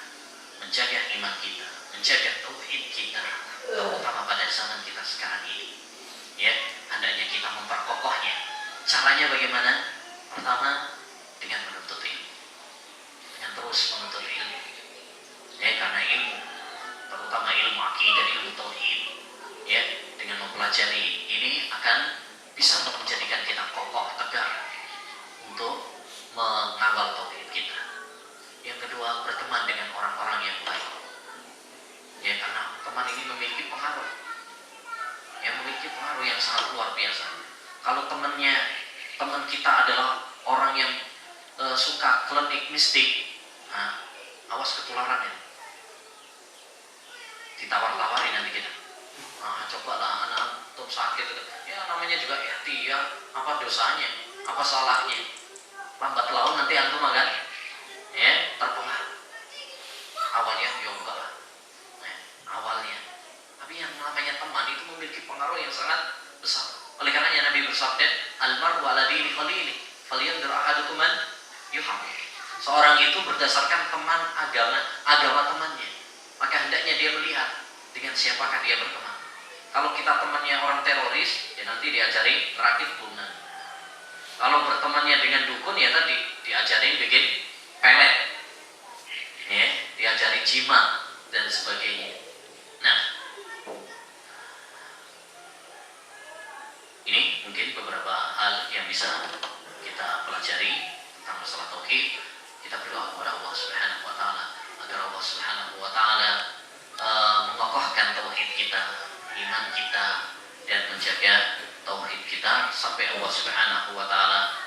menjaga iman kita, menjaga tauhid kita, terutama pada zaman kita sekarang ini. Ya, hendaknya kita memperkokohnya. Caranya bagaimana? Pertama, dengan menuntut ilmu, dengan terus menuntut ilmu. Ya, karena ilmu, terutama ilmu akidah, ilmu tauhid, ya, dengan mempelajari ini akan bisa menjadikan kita kokoh, tegar untuk mengawal tauhid kita. Yang kedua, berteman dengan orang-orang yang baik. Ya, karena teman ini memiliki pengaruh, yang memiliki pengaruh yang sangat luar biasa. Kalau teman kita adalah orang yang suka klinik mistik, nah, awas ketularan ya. Ditawar-tawarin nanti kita. Cobalah anak antum sakit, namanya juga ikhtiar, apa dosanya, apa salahnya? Lambat laun nanti antum akan terpengaruh. Awalnya ya enggak lah, awalnya. Tapi yang namanya teman itu memiliki pengaruh yang sangat besar. Oleh karenanya Nabi bersabda, "Al-mar'u 'ala dini khalili, falyanzur ahadukum man yuhab." Seorang itu berdasarkan agama temannya. Maka hendaknya dia melihat dengan siapakah dia berteman. Kalau kita temannya orang teroris, ya nanti diajari rakit lunan. Kalau bertemannya dengan dukun, ya tadi diajari bikin pelet, diajari jimat dan sebagainya. Nah, ini mungkin beberapa hal yang bisa kita pelajari tentang masalah tauhid. Kita berdoa kepada Allah Subhanahu wa taala agar Allah Subhanahu wa taala mengokohkan tauhid kita, iman kita, dan menjaga tauhid kita sampai Allah Subhanahu wa taala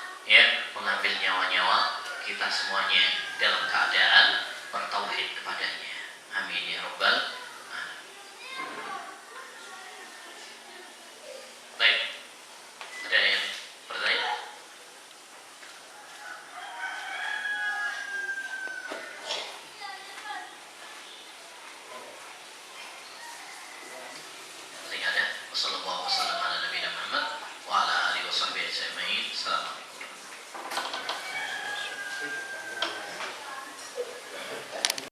mengambil nyawa-nyawa kita semuanya dalam keadaan bertauhid kepadanya. Amin ya rabbal alamin. Baik. Ada yang bertanya? Tidak ada. Wassalamualaikum